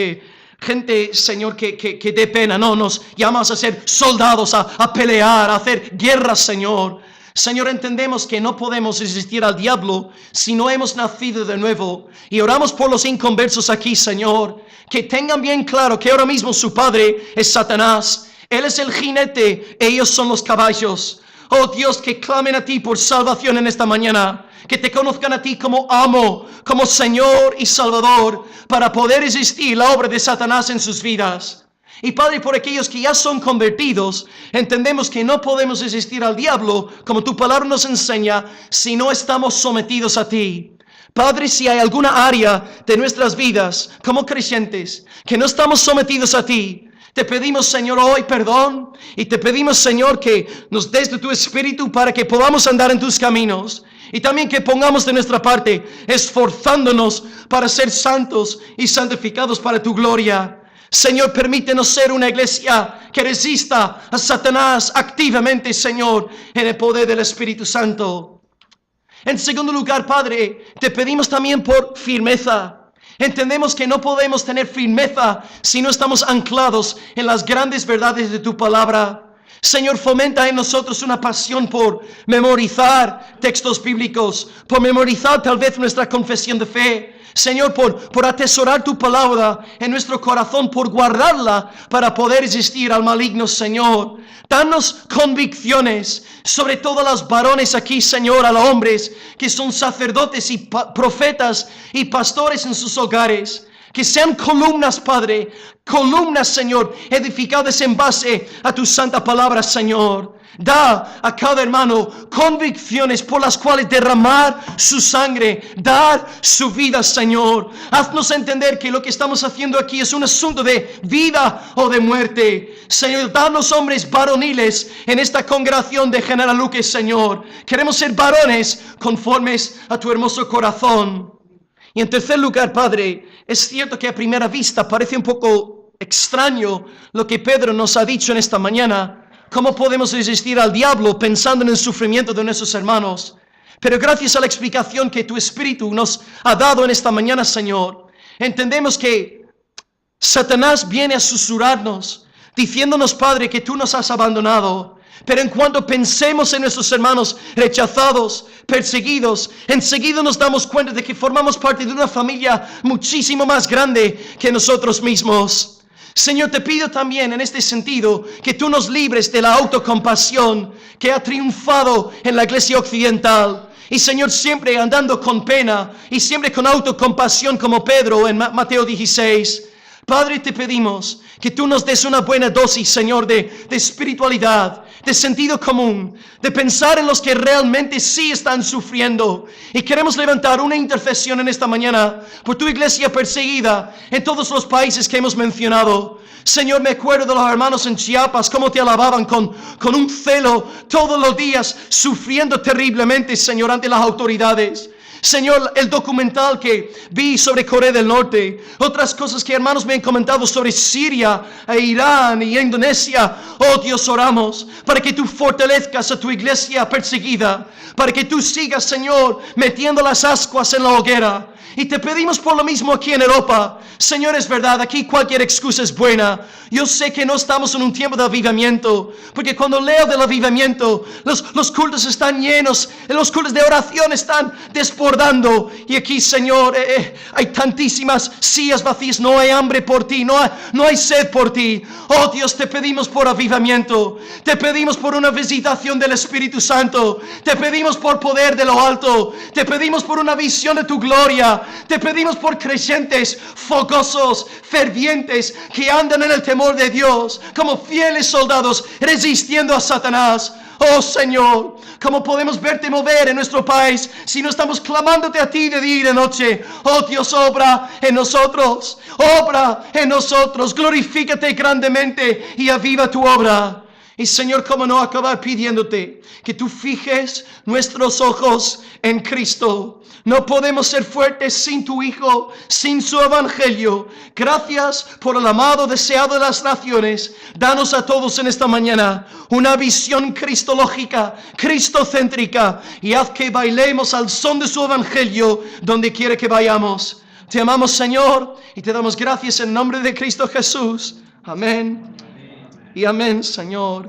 gente, Señor, que dé pena. No, nos llamas a ser soldados, a pelear, a hacer guerra, Señor. Señor, entendemos que no podemos resistir al diablo si no hemos nacido de nuevo. Y oramos por los inconversos aquí, Señor, que tengan bien claro que ahora mismo su padre es Satanás. Él es el jinete, ellos son los caballos. Oh Dios, que clamen a ti por salvación en esta mañana. Que te conozcan a ti como amo, como Señor y Salvador, para poder resistir la obra de Satanás en sus vidas. Y Padre, por aquellos que ya son convertidos, entendemos que no podemos resistir al diablo, como tu palabra nos enseña, si no estamos sometidos a ti. Padre, si hay alguna área de nuestras vidas como creyentes que no estamos sometidos a ti, te pedimos, Señor, hoy perdón, y te pedimos, Señor, que nos des de tu Espíritu para que podamos andar en tus caminos. Y también que pongamos de nuestra parte, esforzándonos para ser santos y santificados para tu gloria. Señor, permítenos ser una iglesia que resista a Satanás activamente, Señor, en el poder del Espíritu Santo. En segundo lugar, Padre, te pedimos también por firmeza. Entendemos que no podemos tener firmeza si no estamos anclados en las grandes verdades de tu palabra. Señor, fomenta en nosotros una pasión por memorizar textos bíblicos, por memorizar tal vez nuestra confesión de fe. Señor, por atesorar tu palabra en nuestro corazón, por guardarla para poder resistir al maligno, Señor. Danos convicciones, sobre todo a los varones aquí, Señor, a los hombres que son sacerdotes y profetas y pastores en sus hogares. Que sean columnas, Padre, columnas, Señor, edificadas en base a tu santa palabra, Señor. Da a cada hermano convicciones por las cuales derramar su sangre, dar su vida, Señor. Haznos entender que lo que estamos haciendo aquí es un asunto de vida o de muerte. Señor, danos hombres varoniles en esta congregación de General Luque, Señor. Queremos ser varones conformes a tu hermoso corazón. Y en tercer lugar, Padre, es cierto que a primera vista parece un poco extraño lo que Pedro nos ha dicho en esta mañana. ¿Cómo podemos resistir al diablo pensando en el sufrimiento de nuestros hermanos? Pero gracias a la explicación que tu Espíritu nos ha dado en esta mañana, Señor, entendemos que Satanás viene a susurrarnos, diciéndonos, Padre, que tú nos has abandonado. Pero en cuanto pensemos en nuestros hermanos rechazados, perseguidos, enseguida nos damos cuenta de que formamos parte de una familia muchísimo más grande que nosotros mismos. Señor, te pido también en este sentido que tú nos libres de la autocompasión que ha triunfado en la iglesia occidental. Y Señor, siempre andando con pena y siempre con autocompasión como Pedro en Mateo 16. Padre, te pedimos que tú nos des una buena dosis, Señor, de espiritualidad, de sentido común, de pensar en los que realmente sí están sufriendo. Y queremos levantar una intercesión en esta mañana por tu iglesia perseguida en todos los países que hemos mencionado. Señor, me acuerdo de los hermanos en Chiapas, cómo te alababan con un celo todos los días, sufriendo terriblemente, Señor, ante las autoridades. Señor, el documental que vi sobre Corea del Norte, otras cosas que hermanos me han comentado sobre Siria, e Irán y Indonesia. Oh Dios, oramos para que tú fortalezcas a tu iglesia perseguida, para que tú sigas, Señor, metiendo las ascuas en la hoguera. Y te pedimos por lo mismo aquí en Europa. Señor, es verdad, aquí cualquier excusa es buena. Yo sé que no estamos en un tiempo de avivamiento, porque cuando leo del avivamiento, los cultos están llenos, los cultos de oración están desbordando. Y aquí, Señor, hay tantísimas sillas vacías, no hay hambre por ti, no hay sed por ti. Oh Dios, te pedimos por avivamiento, te pedimos por una visitación del Espíritu Santo, te pedimos por poder de lo alto, te pedimos por una visión de tu gloria. Te pedimos por creyentes fogosos, fervientes, que andan en el temor de Dios, como fieles soldados resistiendo a Satanás. Oh Señor, ¿cómo podemos verte mover en nuestro país si no estamos clamándote a ti de día y de noche? Oh Dios, obra en nosotros, glorifícate grandemente y aviva tu obra. Y Señor, cómo no acabar pidiéndote que tú fijes nuestros ojos en Cristo. No podemos ser fuertes sin tu Hijo, sin su evangelio. Gracias por el amado deseado de las naciones. Danos a todos en esta mañana una visión cristológica, cristocéntrica, y haz que bailemos al son de su evangelio donde quiera que vayamos. Te amamos, Señor, y te damos gracias en nombre de Cristo Jesús. Amén. Y amén, Señor.